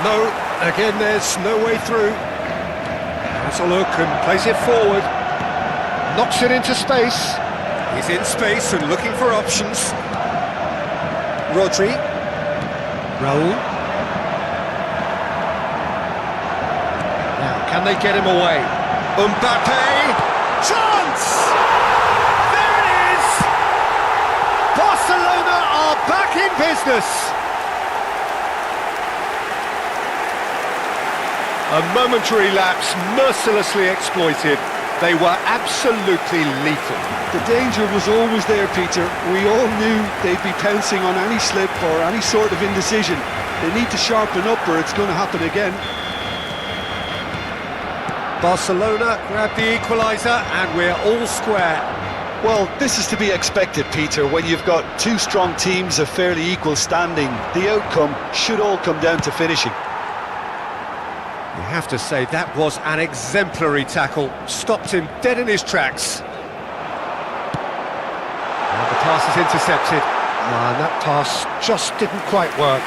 No, again there's no way through. Has a look and plays it forward. Knocks it into space. He's in space and looking for options. Rodri. Raul. Now, can they get him away? Mbappe! Chance! There it is! Barcelona are back in business! A momentary lapse, mercilessly exploited. They were absolutely lethal. The danger was always there, Peter. We all knew they'd be pouncing on any slip or any sort of indecision. They need to sharpen up or it's going to happen again. Barcelona grab the equaliser and we're all square. Well, this is to be expected, Peter. When you've got two strong teams of fairly equal standing, the outcome should all come down to finishing. You have to say that was an exemplary tackle. Stopped him dead in his tracks. And the pass is intercepted. And that pass just didn't quite work.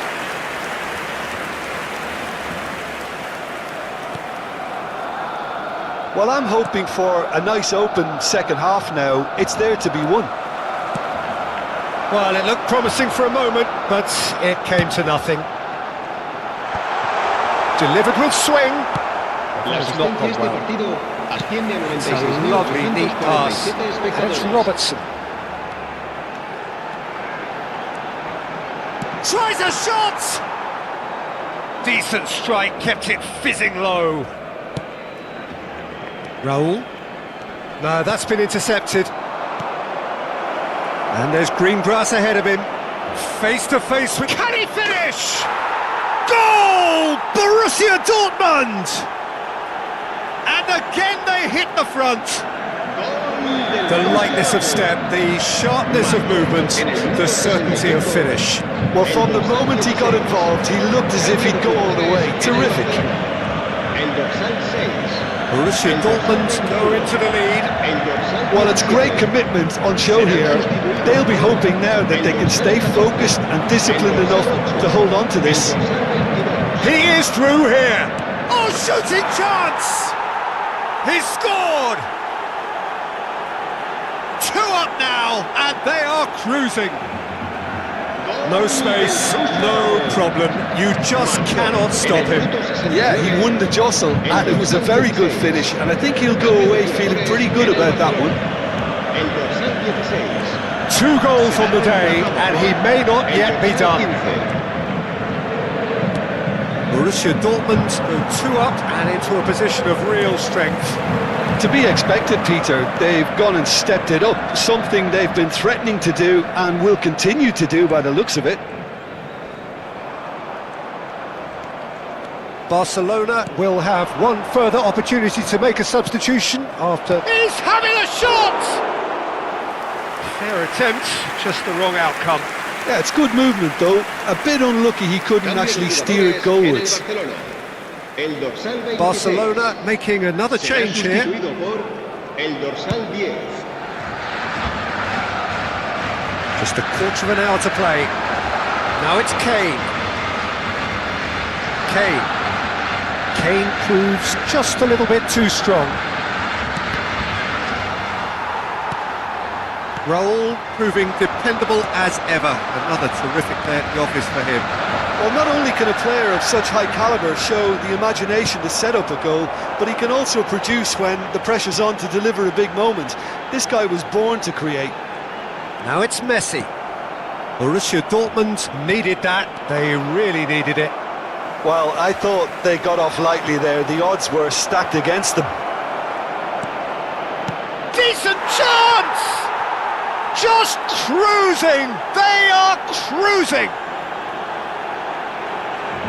Well, I'm hoping for a nice open second half now. It's there to be won. Well, it looked promising for a moment, but it came to nothing. Delivered with swing. That's not gone well. It's a lovely, neat pass. And it's Robertson. Tries a shot! Decent strike, kept it fizzing low. Raul. No, that's been intercepted. And there's green grass ahead of him. Face to face with... Can he finish? Goal! Borussia Dortmund! And again they hit the front. The lightness of step, the sharpness of movement, the certainty of finish. Well, from the moment he got involved, he looked as if he'd go all the way. Terrific. el dorsal 6. Borussia Dortmund go into the lead. El dorsal Well, it's great commitment on show here. They'll be hoping now that they can stay focused and disciplined enough to hold on to this. He is through here. Oh, shooting chance! He's scored! 2 up now, and they are cruising. No space, no problem. You just cannot stop him. Yeah, he won the jostle, and it was a very good finish, and I think he'll go away feeling pretty good about that one. El dorsal 16. 2 goals on the day, and he may not yet be done. Borussia Dortmund go 2 up and into a position of real strength. To be expected, Peter. They've gone and stepped it up, something they've been threatening to do and will continue to do by the looks of it. Barcelona will have one further opportunity to make a substitution after... He's having a shot! Fair attempt, just the wrong outcome. Yeah, it's good movement though. A bit unlucky he couldn't actually steer it goalwards. El dorsal 26. Barcelona making another Será change here. sustituido por el dorsal 10. Just a quarter of an hour to play. Now it's Kane. Kane proves just a little bit too strong. Raul proving dependable as ever. Another terrific day at the office for him. Well, not only can a player of such high calibre show the imagination to set up a goal, but he can also produce when the pressure's on to deliver a big moment. This guy was born to create. Now it's Messi. Borussia Dortmund needed that. They really needed it. Well, I thought they got off lightly there. The odds were stacked against them. Decent chance! Just cruising! They are cruising!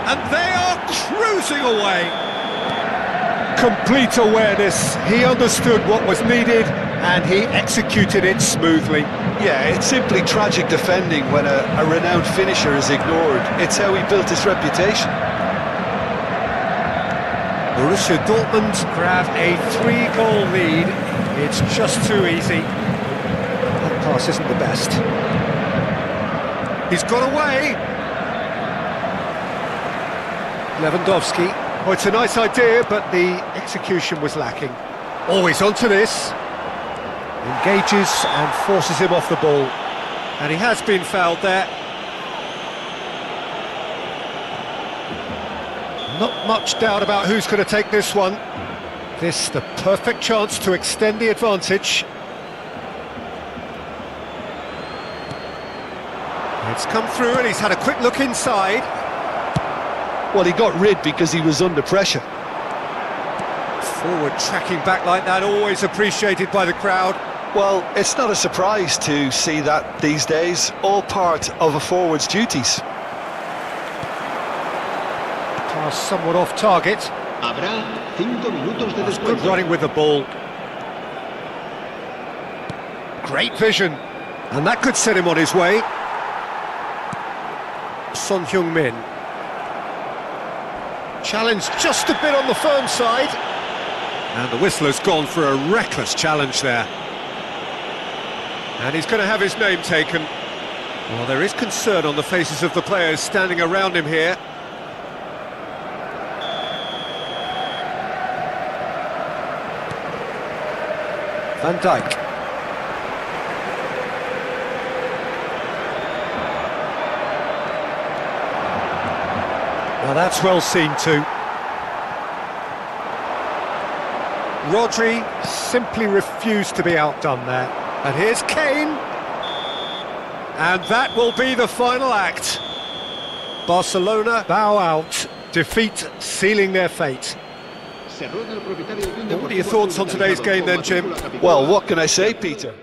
And they are cruising away. Complete awareness. He understood what was needed and he executed it smoothly. Yeah, it's simply tragic defending when a renowned finisher is ignored. It's how he built his reputation. Borussia Dortmund grab a 3-goal lead. It's just too easy. That pass isn't the best. He's got away. Lewandowski. Oh, it's a nice idea, but the execution was lacking. Oh, he's onto this. Engages and forces him off the ball. And he has been fouled there. Not much doubt about who's going to take this one. This the perfect chance to extend the advantage. It's come through and he's had a quick look inside. Well, he got rid because he was under pressure. Forward tracking back like that, always appreciated by the crowd. Well, it's not a surprise to see that these days, all part of a forward's duties. Pass somewhat off target. Habrá 5 minutos de That's good descuento. running with the ball. Great vision. And that could set him on his way. Son Heung-min. Challenge just a bit on the firm side. And the whistler's gone for a reckless challenge there. And he's going to have his name taken. Well, there is concern on the faces of the players standing around him here. Van Dijk. Now that's well seen too. Rodri simply refused to be outdone there. And here's Kane. And that will be the final act. Barcelona bow out, defeat sealing their fate. What are your thoughts on today's game then, Jim? Well, what can I say, Peter?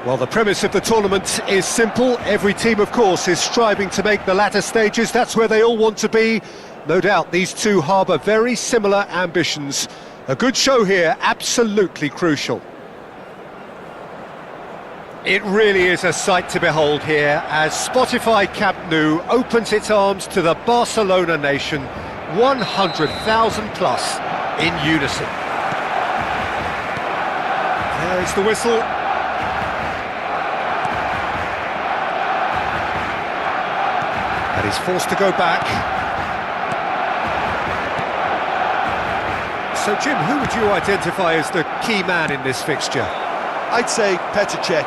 Well, the premise of the tournament is simple. Every team, of course, is striving to make the latter stages. That's where they all want to be. No doubt these two harbour very similar ambitions. A good show here, absolutely crucial. It really is a sight to behold here as Spotify Camp Nou opens its arms to the Barcelona nation, 100,000 plus in unison. There is the whistle. And he's forced to go back. So, Jim, who would you identify as the key man in this fixture? I'd say Petr Cech.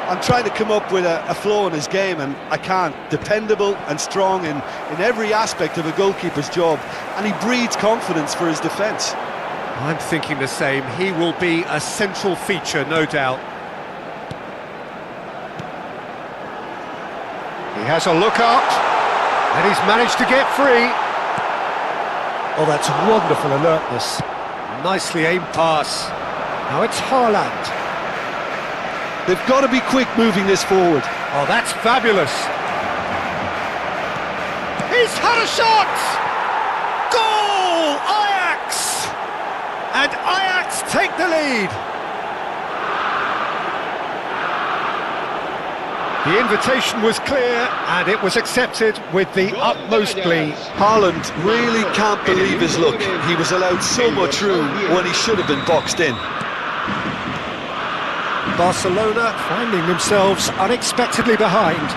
I'm trying to come up with a flaw in his game, and I can't. Dependable and strong in every aspect of a goalkeeper's job, and he breeds confidence for his defence. I'm thinking the same. He will be a central feature, no doubt. He has a look up, and he's managed to get free. Oh, that's wonderful alertness. Nicely aimed pass. Now it's Haaland. They've got to be quick moving this forward. Oh, that's fabulous. He's had a shot! Goal! Ajax! And Ajax take the lead. The invitation was clear and it was accepted with the utmost glee. Haaland really can't believe his luck. He was allowed so much room when he should have been boxed in. Barcelona finding themselves unexpectedly behind.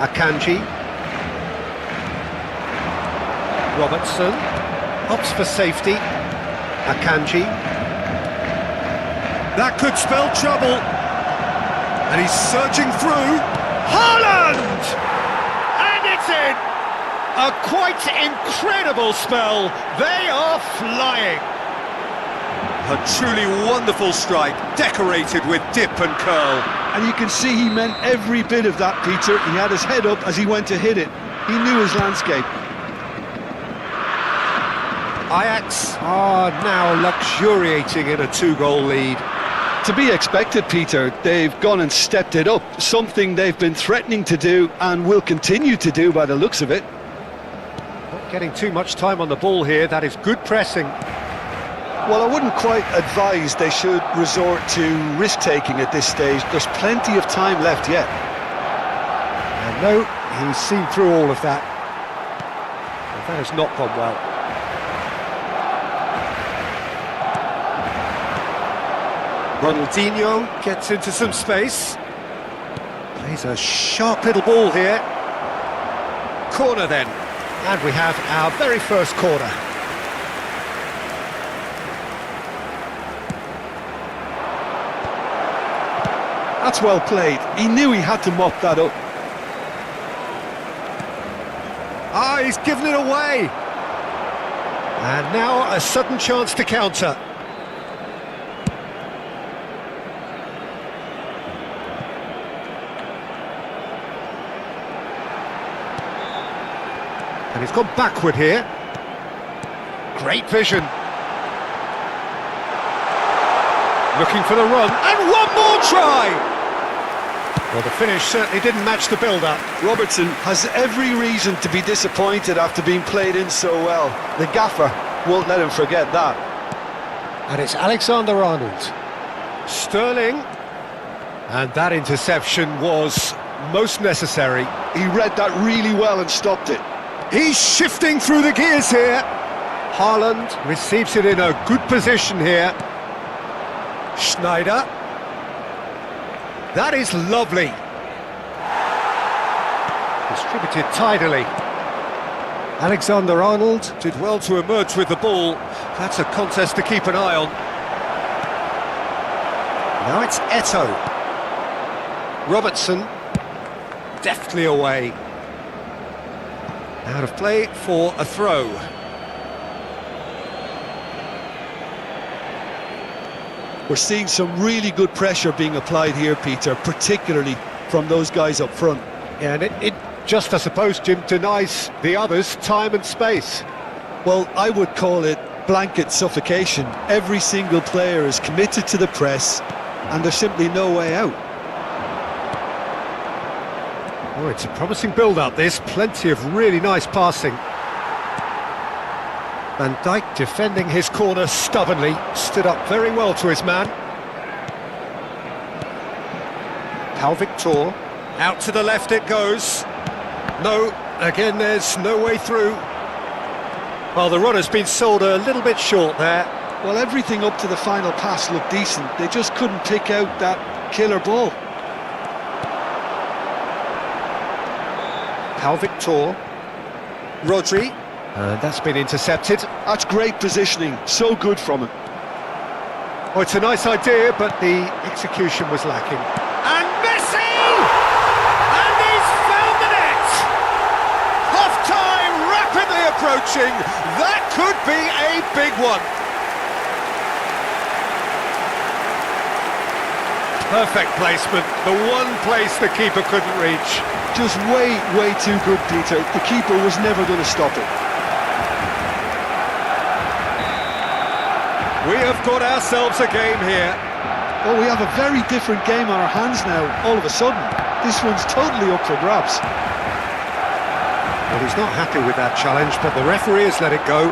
Akanji. Robertson opts for safety. Akanji. That could spell trouble. And he's surging through. Haaland! And it's in! A quite incredible spell. They are flying. A truly wonderful strike, decorated with dip and curl. And you can see he meant every bit of that, Peter. He had his head up as he went to hit it. He knew his landscape. Ajax are now luxuriating in a two-goal lead. To be expected, Peter. They've gone and stepped it up. Something they've been threatening to do and will continue to do by the looks of it. Not getting too much time on the ball here. That is good pressing. Well, I wouldn't quite advise they should resort to risk-taking at this stage. There's plenty of time left yet. And no, he's seen through all of that. Well, that has not gone well. Ronaldinho gets into some space. Plays a sharp little ball here. Corner then. And we have our very first corner. That's well played. He knew he had to mop that up. Ah, he's given it away. And now a sudden chance to counter. And he's gone backward here. Great vision. Looking for the run, and one more try! Well, the finish certainly didn't match the build-up. Robertson has every reason to be disappointed after being played in so well. The gaffer won't let him forget that. And it's Alexander-Arnold. Sterling. And that interception was most necessary. He read that really well and stopped it. He's shifting through the gears here. Haaland receives it in a good position here. Schneider. That is lovely. Distributed tidily. Alexander-Arnold did well to emerge with the ball. That's a contest to keep an eye on. Now it's Eto'o. Robertson. Deftly away. Out of play for a throw. We're seeing some really good pressure being applied here, Peter, particularly from those guys up front. Yeah, and it just, I suppose, Jim, denies the others time and space. Well, I would call it blanket suffocation. Every single player is committed to the press, and there's simply no way out. Oh, it's a promising build-up, this. Plenty of really nice passing. Van Dijk defending his corner stubbornly, stood up very well to his man. Victor, out to the left it goes. No, again there's no way through. Well, the runner's been sold a little bit short there. Well, everything up to the final pass looked decent. They just couldn't pick out that killer ball. Victor, Rodri, that's been intercepted. That's great positioning, so good from him. Oh, it's a nice idea, but the execution was lacking. And Messi! And he's found the net! Half-time rapidly approaching. That could be a big one. Perfect placement, the one place the keeper couldn't reach. Just way too good, Peter. The keeper was never going to stop it. We have got ourselves a game here. Oh, we have a very different game on our hands now, all of a sudden. This one's totally up for grabs. Well, he's not happy with that challenge, but the referee has let it go.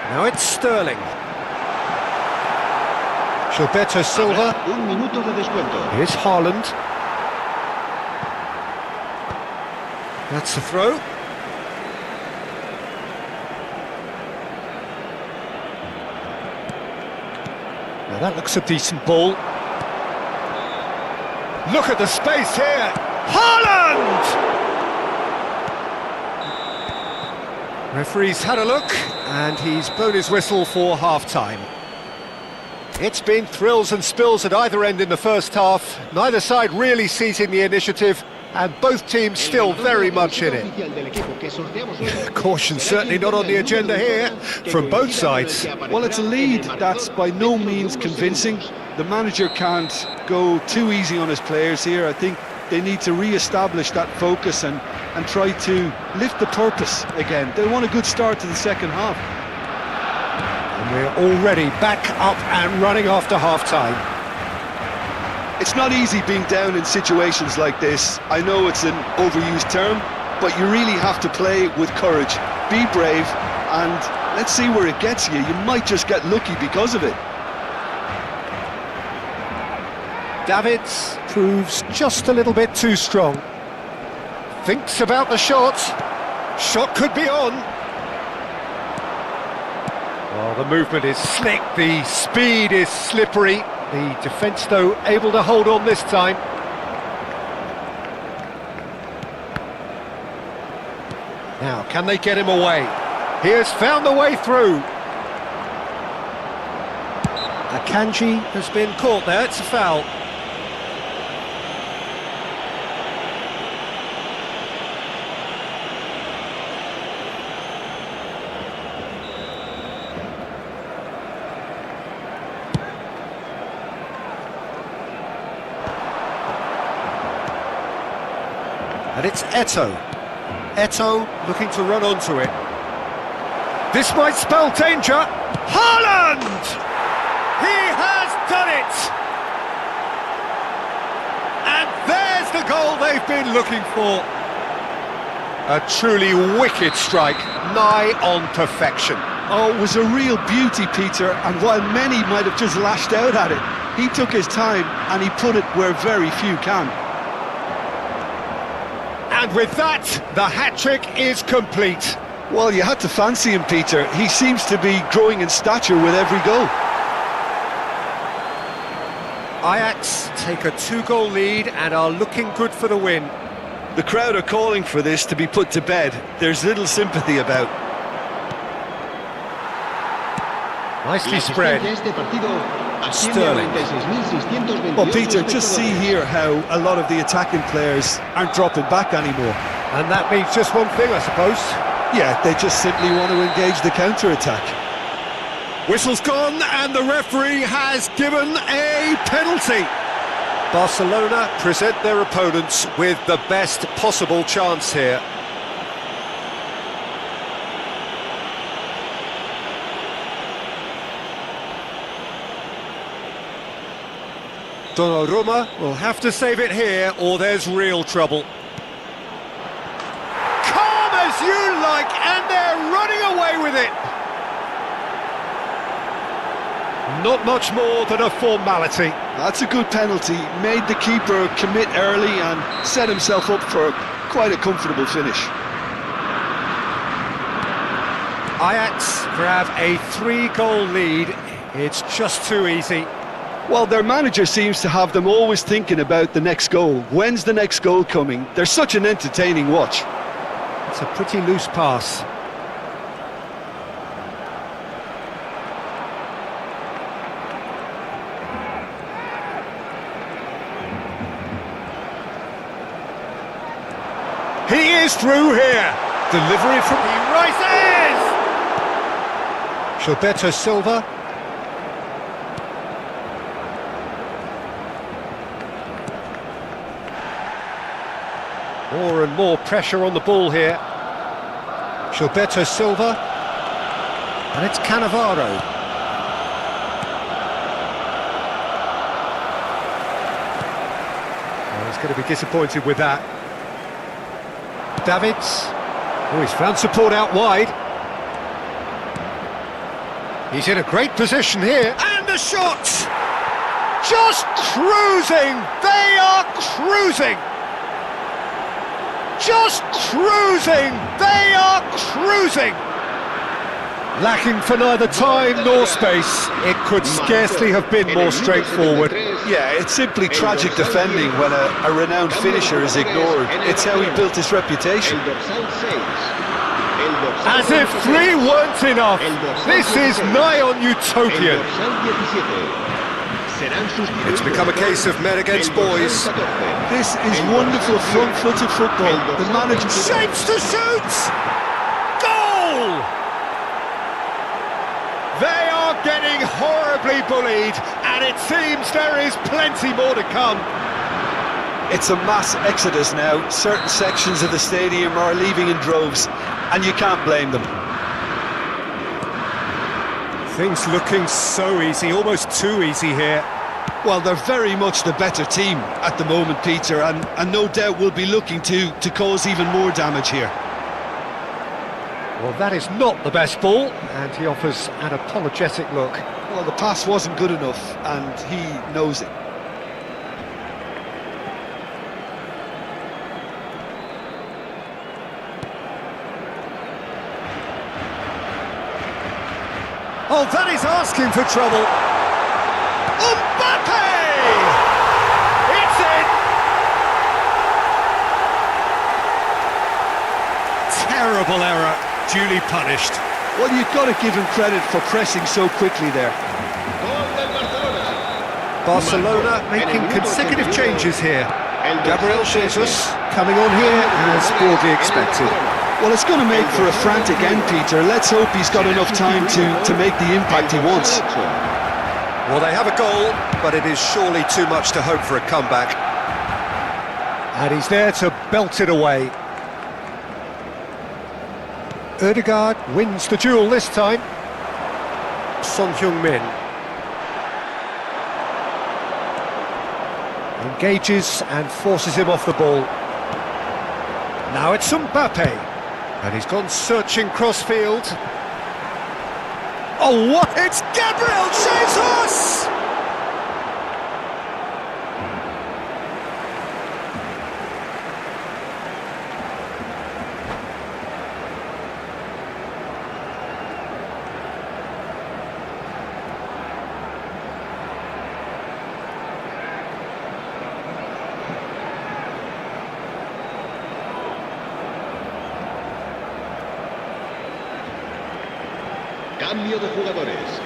Now it's Sterling. Gilberto Silva. Un minuto de descuento. Here's Haaland. That's the throw. Now that looks a decent ball. Look at the space here. Haaland! Referee's had a look, and he's blown his whistle for half-time. It's been thrills and spills at either end in the first half. Neither side really seizing the initiative, and both teams still very much in it. Caution certainly not on the agenda here, from both sides. Well, it's a lead that's by no means convincing. The manager can't go too easy on his players here. I think they need to re-establish that focus and try to lift the purpose again. They want a good start to the second half. And we're already back up and running after half-time. It's not easy being down in situations like this. I know it's an overused term, but you really have to play with courage. Be brave, and let's see where it gets you. You might just get lucky because of it. Davids proves just a little bit too strong. Thinks about the shot. Shot could be on. Oh, the movement is slick, the speed is slippery. The defence, though, able to hold on this time. Now, can they get him away? He has found the way through. Akanji has been caught there, it's a foul. And it's Eto'o. Eto'o looking to run onto it. This might spell danger. Haaland! He has done it! And there's the goal they've been looking for. A truly wicked strike, nigh on perfection. Oh, it was a real beauty, Peter, and while many might have just lashed out at it, he took his time and he put it where very few can. And with that, the hat-trick is complete. Well, you had to fancy him, Peter. He seems to be growing in stature with every goal. Ajax take a 2-goal lead and are looking good for the win. The crowd are calling for this to be put to bed. There's little sympathy about. Nicely spread. Sterling. Well, Peter, just see here how a lot of the attacking players aren't dropping back anymore. And that means just one thing, I suppose. Yeah, they just simply want to engage the counter-attack. Whistle's gone and the referee has given a penalty. Barcelona present their opponents with the best possible chance here. Donnarumma will have to save it here, or there's real trouble. Calm as you like, and they're running away with it. Not much more than a formality. That's a good penalty. Made the keeper commit early and set himself up for quite a comfortable finish. Ajax grab a 3-goal lead. It's just too easy. Well, their manager seems to have them always thinking about the next goal. When's the next goal coming? They're such an entertaining watch. It's a pretty loose pass. He is through here. Delivery from he rises. Gilberto Silva. More and more pressure on the ball here. Gilberto Silva. And it's Cannavaro. Well, he's going to be disappointed with that. Davids. Oh, he's found support out wide. He's in a great position here. And the shot! Just cruising! They are cruising! Just cruising! They are cruising! Lacking for neither time nor space. It could scarcely have been more straightforward. Yeah, it's simply tragic defending when a renowned finisher is ignored. It's how he built his reputation. As if 3 weren't enough. This is nigh on utopian. It's become a case of men against boys. This is wonderful front-footed football. The manager shapes to shoot! Goal! They are getting horribly bullied, and it seems there is plenty more to come. It's a mass exodus now. Certain sections of the stadium are leaving in droves, and you can't blame them. Things looking so easy, almost too easy here. Well, they're very much the better team at the moment, Peter, and no doubt will be looking to cause even more damage here. Well, that is not the best ball, and he offers an apologetic look. Well, the pass wasn't good enough, and he knows it. Oh, that is asking for trouble. Mbappe! It's in! Terrible error, duly punished. Well, you've got to give him credit for pressing so quickly there. Barcelona making consecutive changes here. Gabriel Jesus coming on here as broadly expected. Well, it's going to make for a frantic end, Peter. Let's hope he's got enough time to make the impact he wants. Well, they have a goal, but it is surely too much to hope for a comeback. And he's there to belt it away. Ødegaard wins the duel this time. Son Heung-min engages and forces him off the ball. Now it's Mbappe, and he's gone searching crossfield. Oh, what? It's Gabriel Jesus! Cambio de jugadores.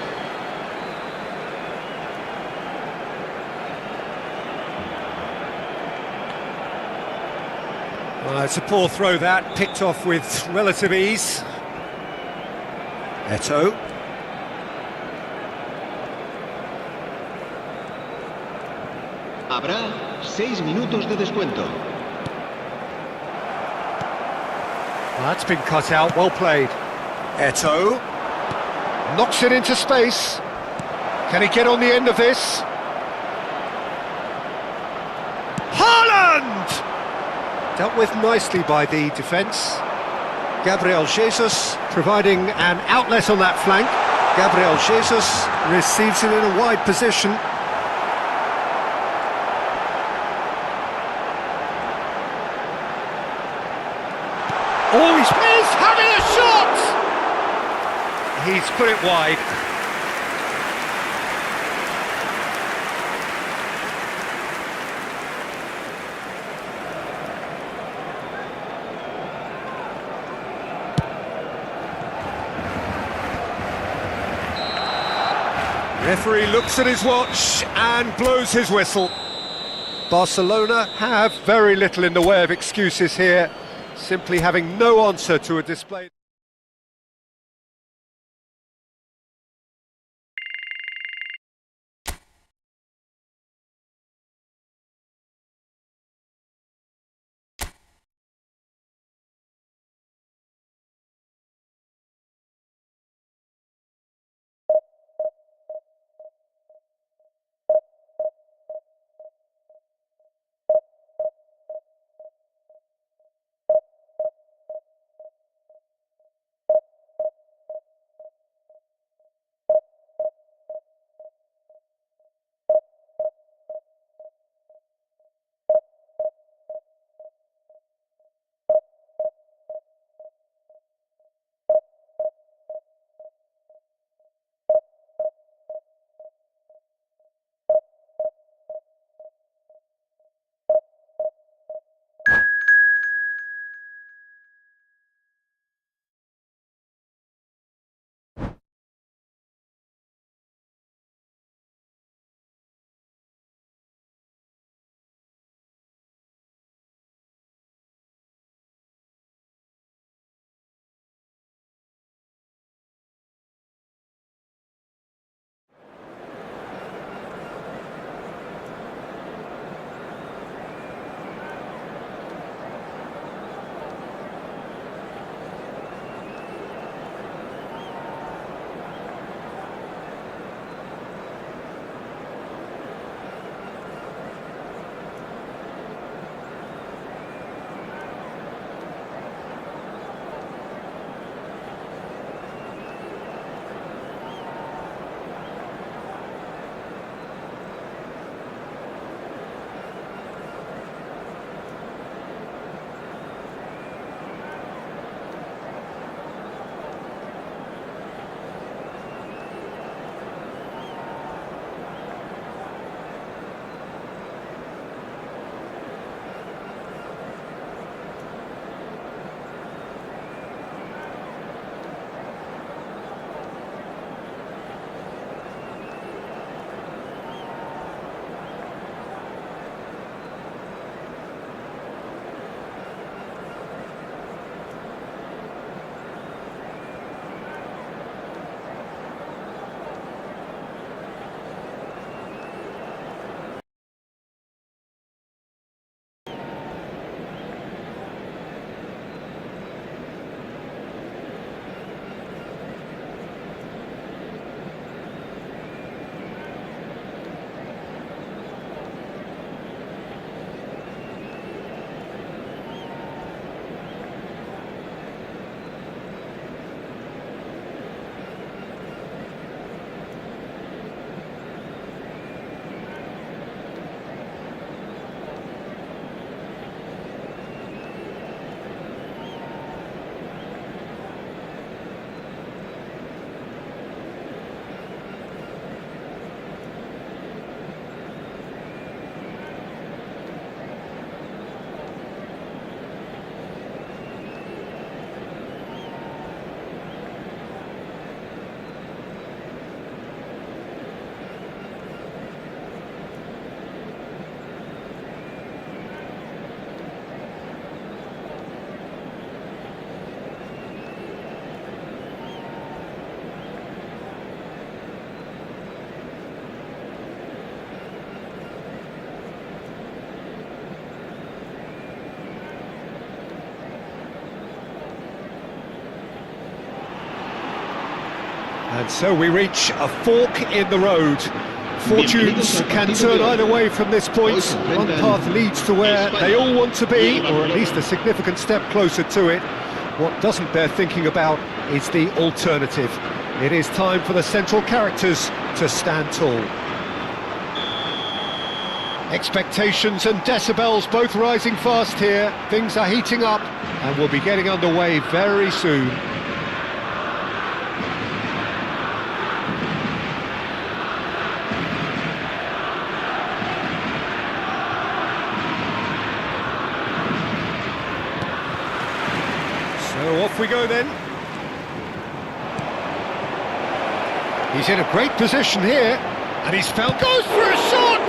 Well, it's a poor throw that, picked off with relative ease. Eto'o. Habrá 6 minutos de descuento. Well, that's been cut out, well played. Eto'o knocks it into space. Can he get on the end of this? Dealt with nicely by the defence. Gabriel Jesus providing an outlet on that flank. Gabriel Jesus receives it in a wide position. Oh, he's having a shot! He's put it wide. Referee looks at his watch and blows his whistle. Barcelona have very little in the way of excuses here, simply having no answer to a display. And so we reach a fork in the road Fortunes can turn either way from this point. One path leads to where they all want to be, or at least a significant step closer to it. What doesn't bear thinking about is the alternative. It is time for the central characters to stand tall. Expectations and decibels both rising fast here. Things are heating up and we'll be getting underway very soon. So off we go then. He's in a great position here, and he's found, goes for a shot!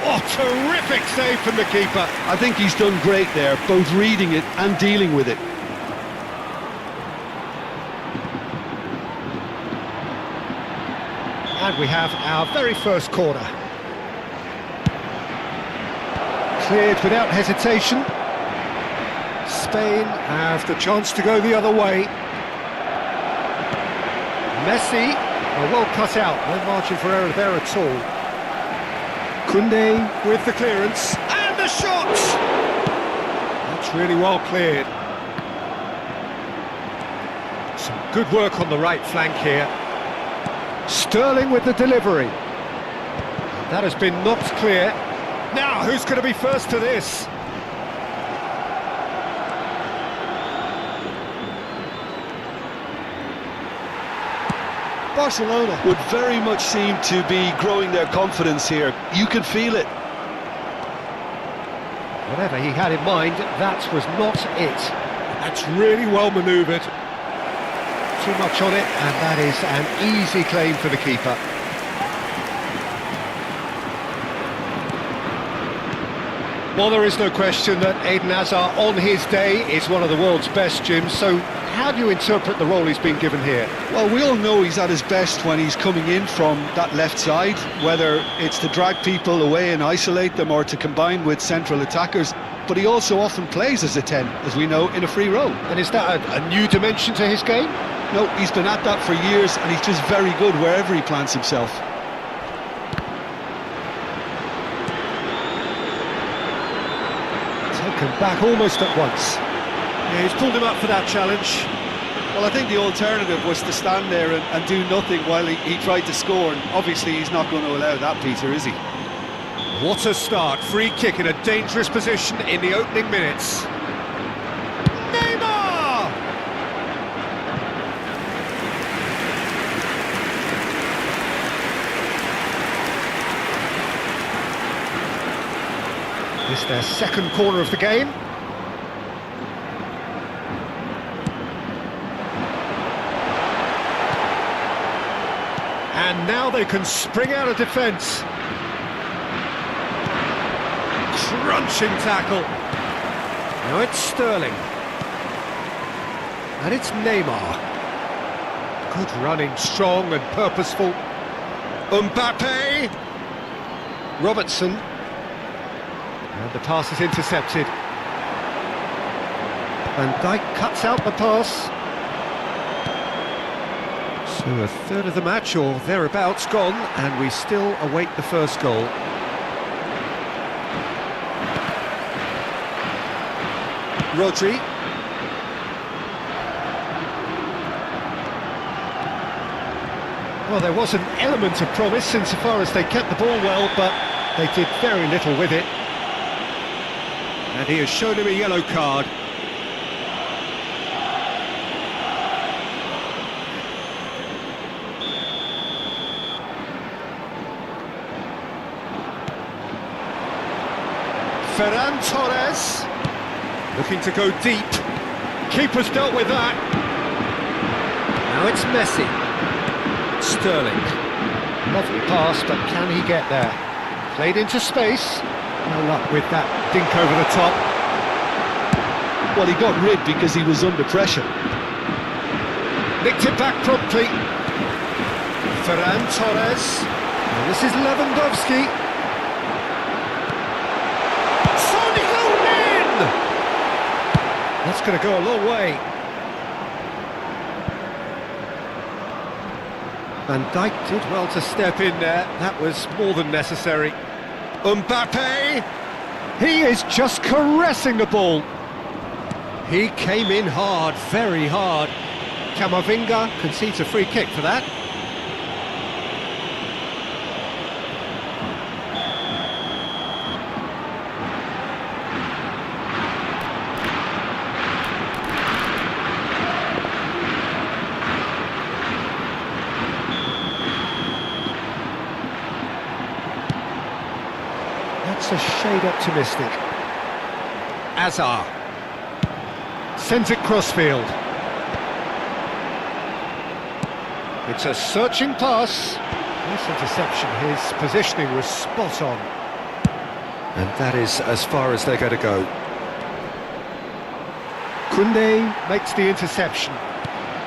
Oh, terrific save from the keeper. I think he's done great there, both reading it and dealing with it. And we have our very first corner. Cleared without hesitation. Spain have the chance to go the other way. Messi, well cut out, no margin for error there at all. Koundé with the clearance, and the shot! That's really well cleared. Some good work on the right flank here. Sterling with the delivery. That has been knocked clear. Now, who's going to be first to this? Barcelona would very much seem to be growing their confidence here. You can feel it. Whatever he had in mind, that was not it. That's really well manoeuvred. Too much on it, and that is an easy claim for the keeper. Well, there is no question that Eden Hazard, on his day, is one of the world's best, Jim. So how do you interpret the role he's been given here? Well, we all know he's at his best when he's coming in from that left side, whether it's to drag people away and isolate them or to combine with central attackers. But he also often plays as a 10, as we know, in a free role. And is that a new dimension to his game? No, he's been at that for years, and he's just very good wherever he plants himself. Taken back almost at once. Yeah, he's pulled him up for that challenge. Well, I think the alternative was to stand there and do nothing while he tried to score, and obviously he's not going to allow that, Peter, is he? What a start. Free kick in a dangerous position in the opening minutes. Neymar! This is their second corner of the game. And now they can spring out of defence. Crunching tackle. Now it's Sterling. And it's Neymar. Good running, strong and purposeful. Mbappe. Robertson. And the pass is intercepted. Van Dijk cuts out the pass. So a third of the match, or thereabouts, gone, and we still await the first goal. Rodri. Well, there was an element of promise insofar as they kept the ball well, but they did very little with it. And he has shown him a yellow card. Ferran Torres, looking to go deep. Keeper's dealt with that. Now it's Messi. Sterling. Lovely pass, but can he get there? Played into space. No luck with that dink over the top. Well, he got rid because he was under pressure. Nicked it back promptly. Ferran Torres. And this is Lewandowski. That's going to go a long way. Van Dijk did well to step in there. That was more than necessary. Mbappe! He is just caressing the ball. He came in hard, very hard. Camavinga concedes a free kick for that. That's a shade optimistic. Azar sends it crossfield. It's a searching pass. Nice interception. His positioning was spot on. And that is as far as they're going to go. Koundé makes the interception.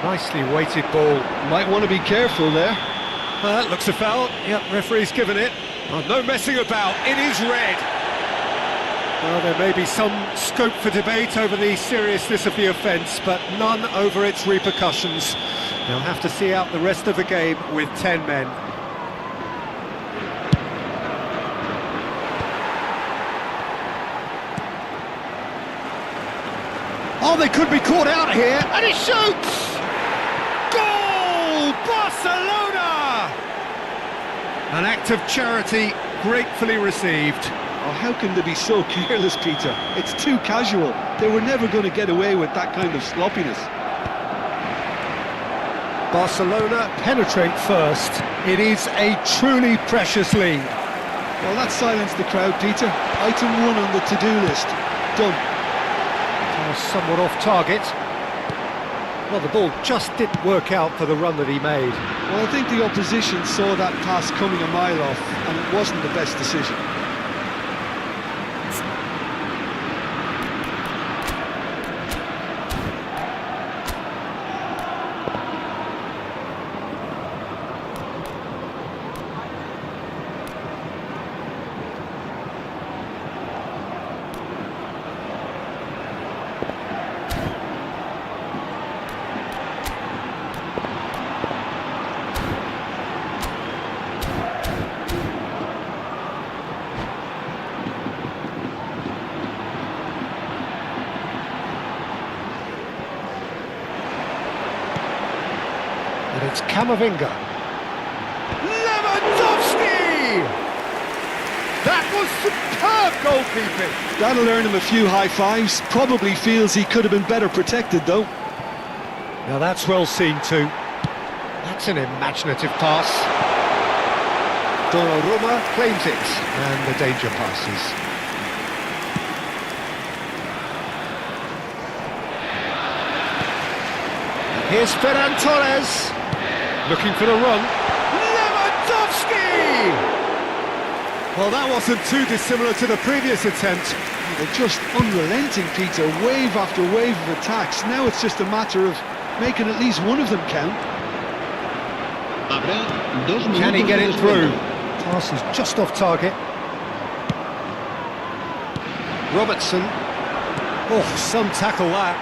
Nicely weighted ball. Might want to be careful there. That looks a foul. Yep, referee's given it. Oh, no messing about. It is red. Well, there may be some scope for debate over the seriousness of the offence, but none over its repercussions. They'll have to see out the rest of the game with 10 men. Oh, they could be caught out here, and he shoots! Goal! Barcelona! An act of charity gratefully received. Oh, how can they be so careless, Peter? It's too casual. They were never going to get away with that kind of sloppiness. Barcelona penetrate first. It is a truly precious lead. Well, that silenced the crowd, Peter. Item 1 on the to-do list. Done. Somewhat off target. Well, the ball just didn't work out for the run that he made. Well, I think the opposition saw that pass coming a mile off, and it wasn't the best decision. And it's Camavinga. Lewandowski! That was superb goalkeeping. That'll earn him a few high fives. Probably feels he could have been better protected, though. Now that's well seen too. That's an imaginative pass. Donnarumma claims it, and the danger passes. Here's Ferran Torres, looking for the run. Lewandowski! Well, that wasn't too dissimilar to the previous attempt. They're just unrelenting, Peter. Wave after wave of attacks. Now it's just a matter of making at least one of them count. Can he get it through? Pass is just off target. Robertson. Oh, some tackle that.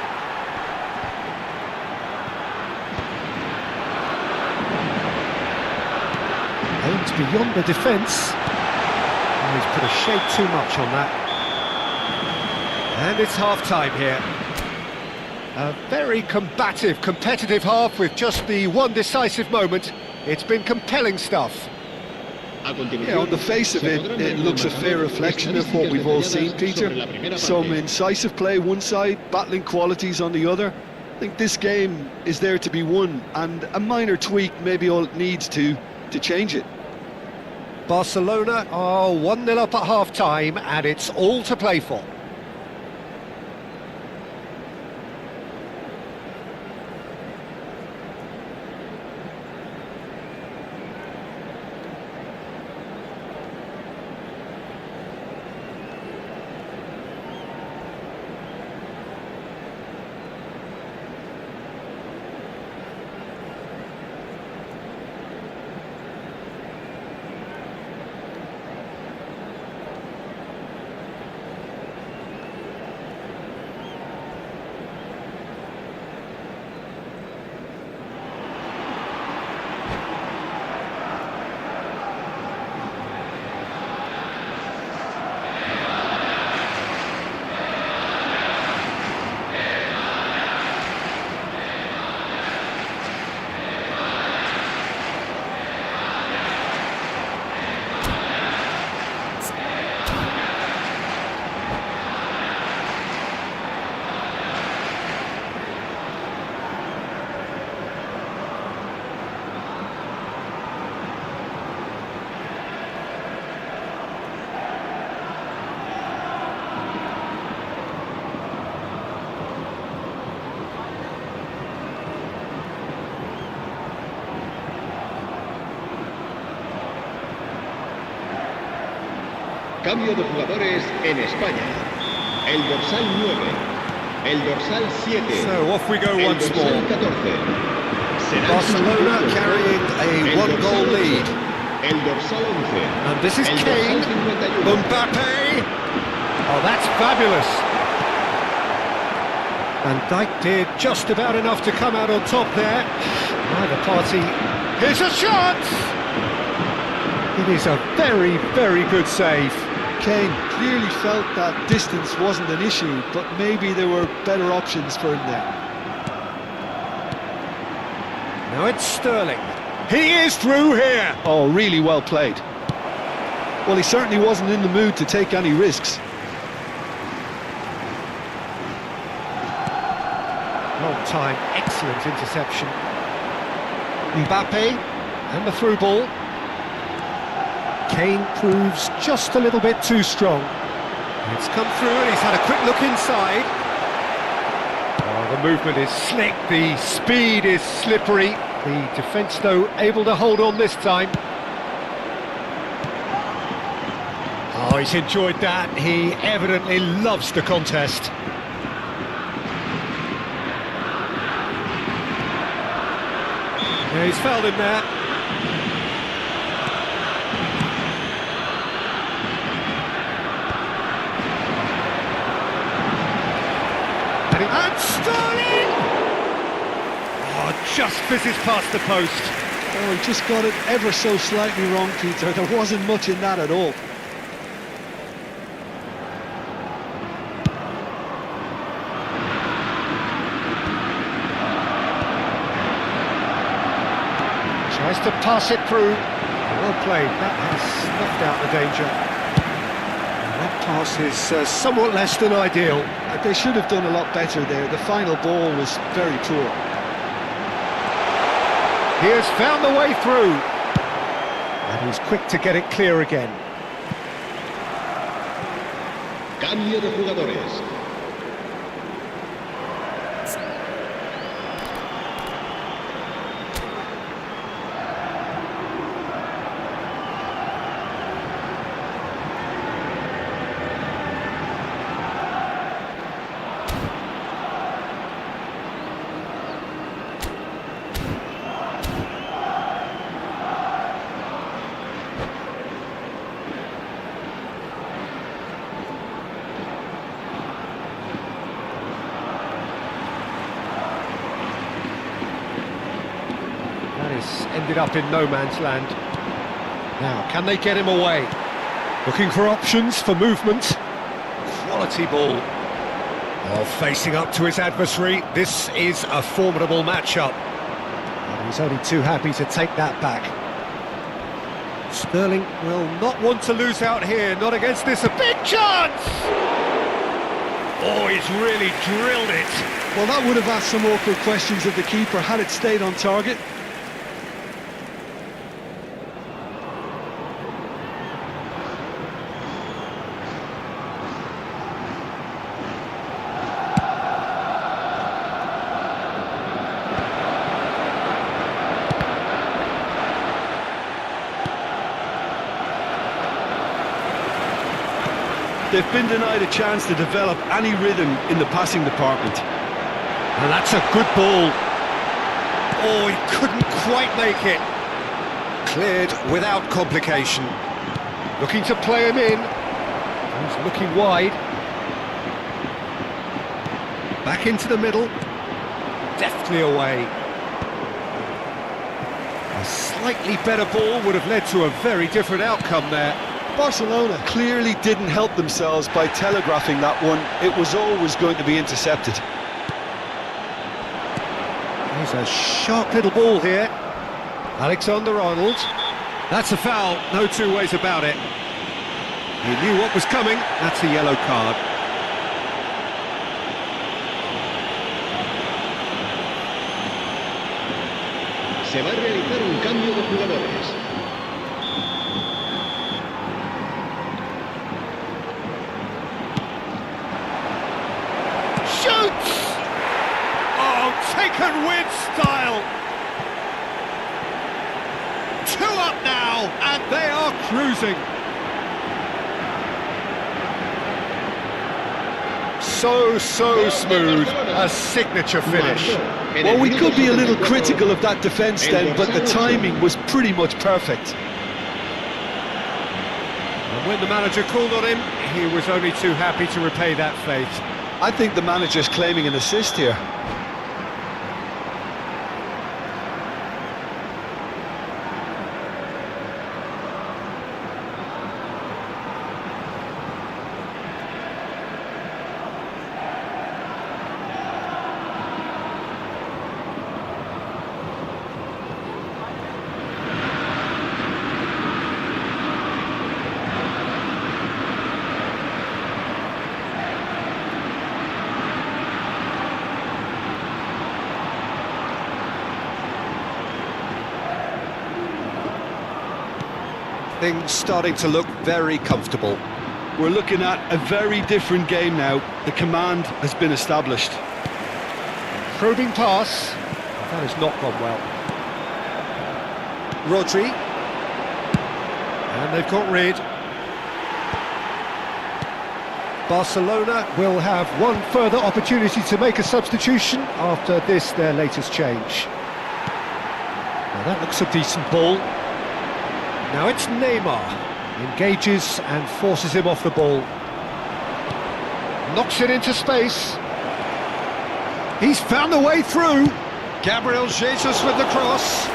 Aimed beyond the defence. Oh, he's put a shade too much on that. And it's half-time here. A very combative, competitive half with just the one decisive moment. It's been compelling stuff. Yeah, on the face of it, it looks a fair reflection of what we've all seen, Peter. Some incisive play one side, battling qualities on the other. I think this game is there to be won, and a minor tweak maybe all it needs to change it. Barcelona are 1-0 up at half-time, and it's all to play for. Cambio de jugadores en España. El dorsal 9, el dorsal 7, So off we go el once dorsal more. 14. Será Barcelona sustituido carrying por a el one-goal dorsal 8, lead. El dorsal 11. And this is el Kane. dorsal 51. Mbappe. Oh, that's fabulous. Van Dijk did just about enough to come out on top there. Neither party. Here's a shot! It is a very, very good save. Kane clearly felt that distance wasn't an issue, but maybe there were better options for him there. Now it's Sterling. He is through here. Oh, really well played. Well, he certainly wasn't in the mood to take any risks. Long time, excellent interception. Mbappe, and the through ball. Kane proves just a little bit too strong. It's come through and he's had a quick look inside. Oh, the movement is slick, the speed is slippery. The defence, though, able to hold on this time. Oh, he's enjoyed that. He evidently loves the contest. Yeah, he's fouled him there. And Sterling! Oh, just fizzes past the post. Oh, he just got it ever so slightly wrong, Peter. There wasn't much in that at all. Tries to pass it through. Well played. That has snuffed out the danger. And that pass is somewhat less than ideal. They should have done a lot better there. The final ball was very poor. He has found the way through. And he's quick to get it clear again. Cambio de jugadores. Ended up in no man's land. Now, can they get him away? Looking for options for movement. Quality ball. Oh, facing up to his adversary. This is a formidable matchup. And he's only too happy to take that back. Sterling will not want to lose out here. Not against this. A big chance! Oh, he's really drilled it. Well, that would have asked some awkward questions of the keeper had it stayed on target. They've been denied a chance to develop any rhythm in the passing department. And that's a good ball. Oh, he couldn't quite make it. Cleared without complication. Looking to play him in. He's looking wide. Back into the middle. Deftly away. A slightly better ball would have led to a very different outcome there. Barcelona clearly didn't help themselves by telegraphing that one. It was always going to be intercepted. There's a sharp little ball here. Alexander-Arnold. That's a foul, no two ways about it. He knew what was coming. That's a yellow card. Se va a realizar un cambio de jugadores. Shoots! Oh, taken with style! 2 up now, and they are cruising. So smooth, a signature finish. Well, we could be a little critical of that defence then, but the timing was pretty much perfect. And when the manager called on him, he was only too happy to repay that faith. I think the manager's claiming an assist here. Things starting to look very comfortable. We're looking at a very different game now. The command has been established. Probing pass. That has not gone well. Rodri. And they've got rid. Barcelona will have one further opportunity to make a substitution after this, their latest change. Now that looks a decent ball. Now it's Neymar, engages and forces him off the ball. Knocks it into space. He's found a way through. Gabriel Jesus with the cross.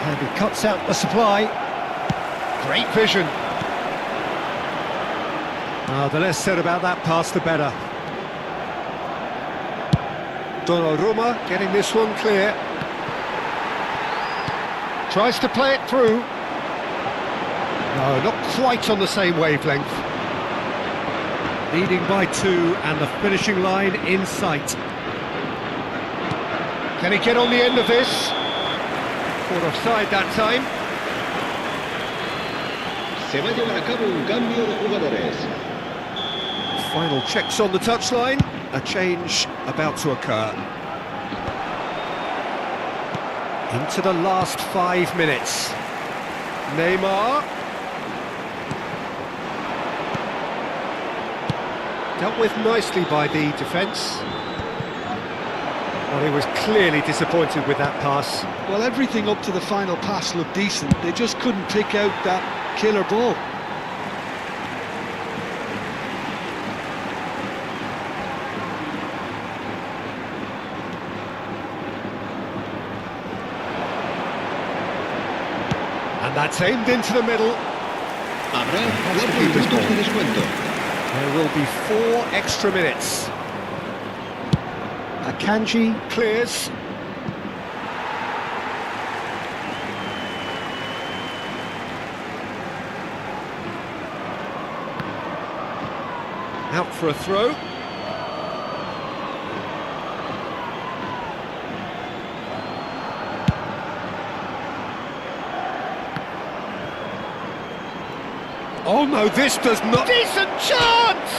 And he cuts out the supply. Great vision. The less said about that pass, the better. Donnarumma getting this one clear. Tries to play it through. No, not quite on the same wavelength. Leading by 2 and the finishing line in sight. Can he get on the end of this? Caught offside that time. Se va a llevar a cabo un cambio de jugadores. Final checks on the touchline. A change about to occur. Into the last 5 minutes. Neymar. Dealt with nicely by the defence. Well, he was clearly disappointed with that pass. Well, everything up to the final pass looked decent. They just couldn't pick out that killer ball. And that's aimed into the middle. Habrá 4 minutos de descuento. There will be 4 extra minutes. Akanji clears. Out for a throw. Oh no, this does not... Decent chance!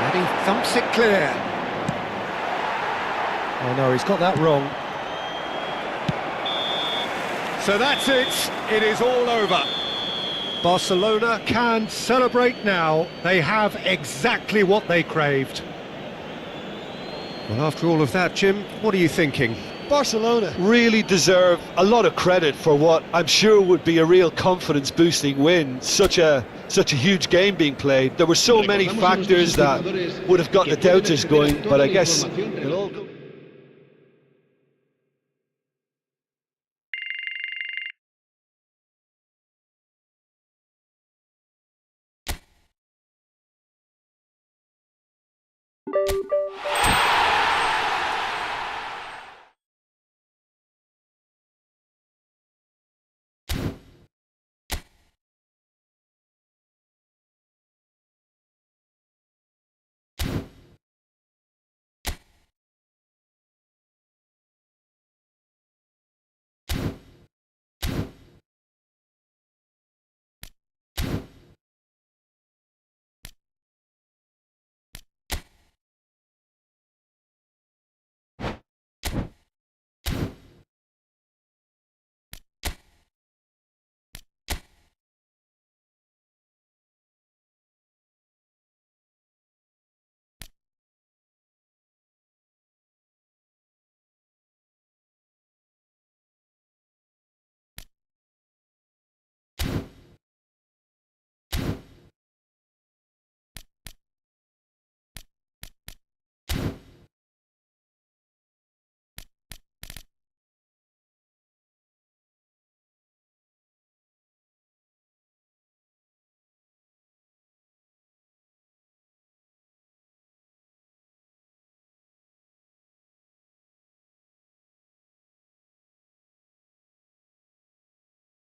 And he thumps it clear. Oh no, he's got that wrong. So that's it. It is all over. Barcelona can celebrate now. They have exactly what they craved. Well, after all of that, Jim, what are you thinking? Barcelona really deserve a lot of credit for what I'm sure would be a real confidence-boosting win. Such a huge game being played. There were so many factors that would have got the doubters going, but I guess it all...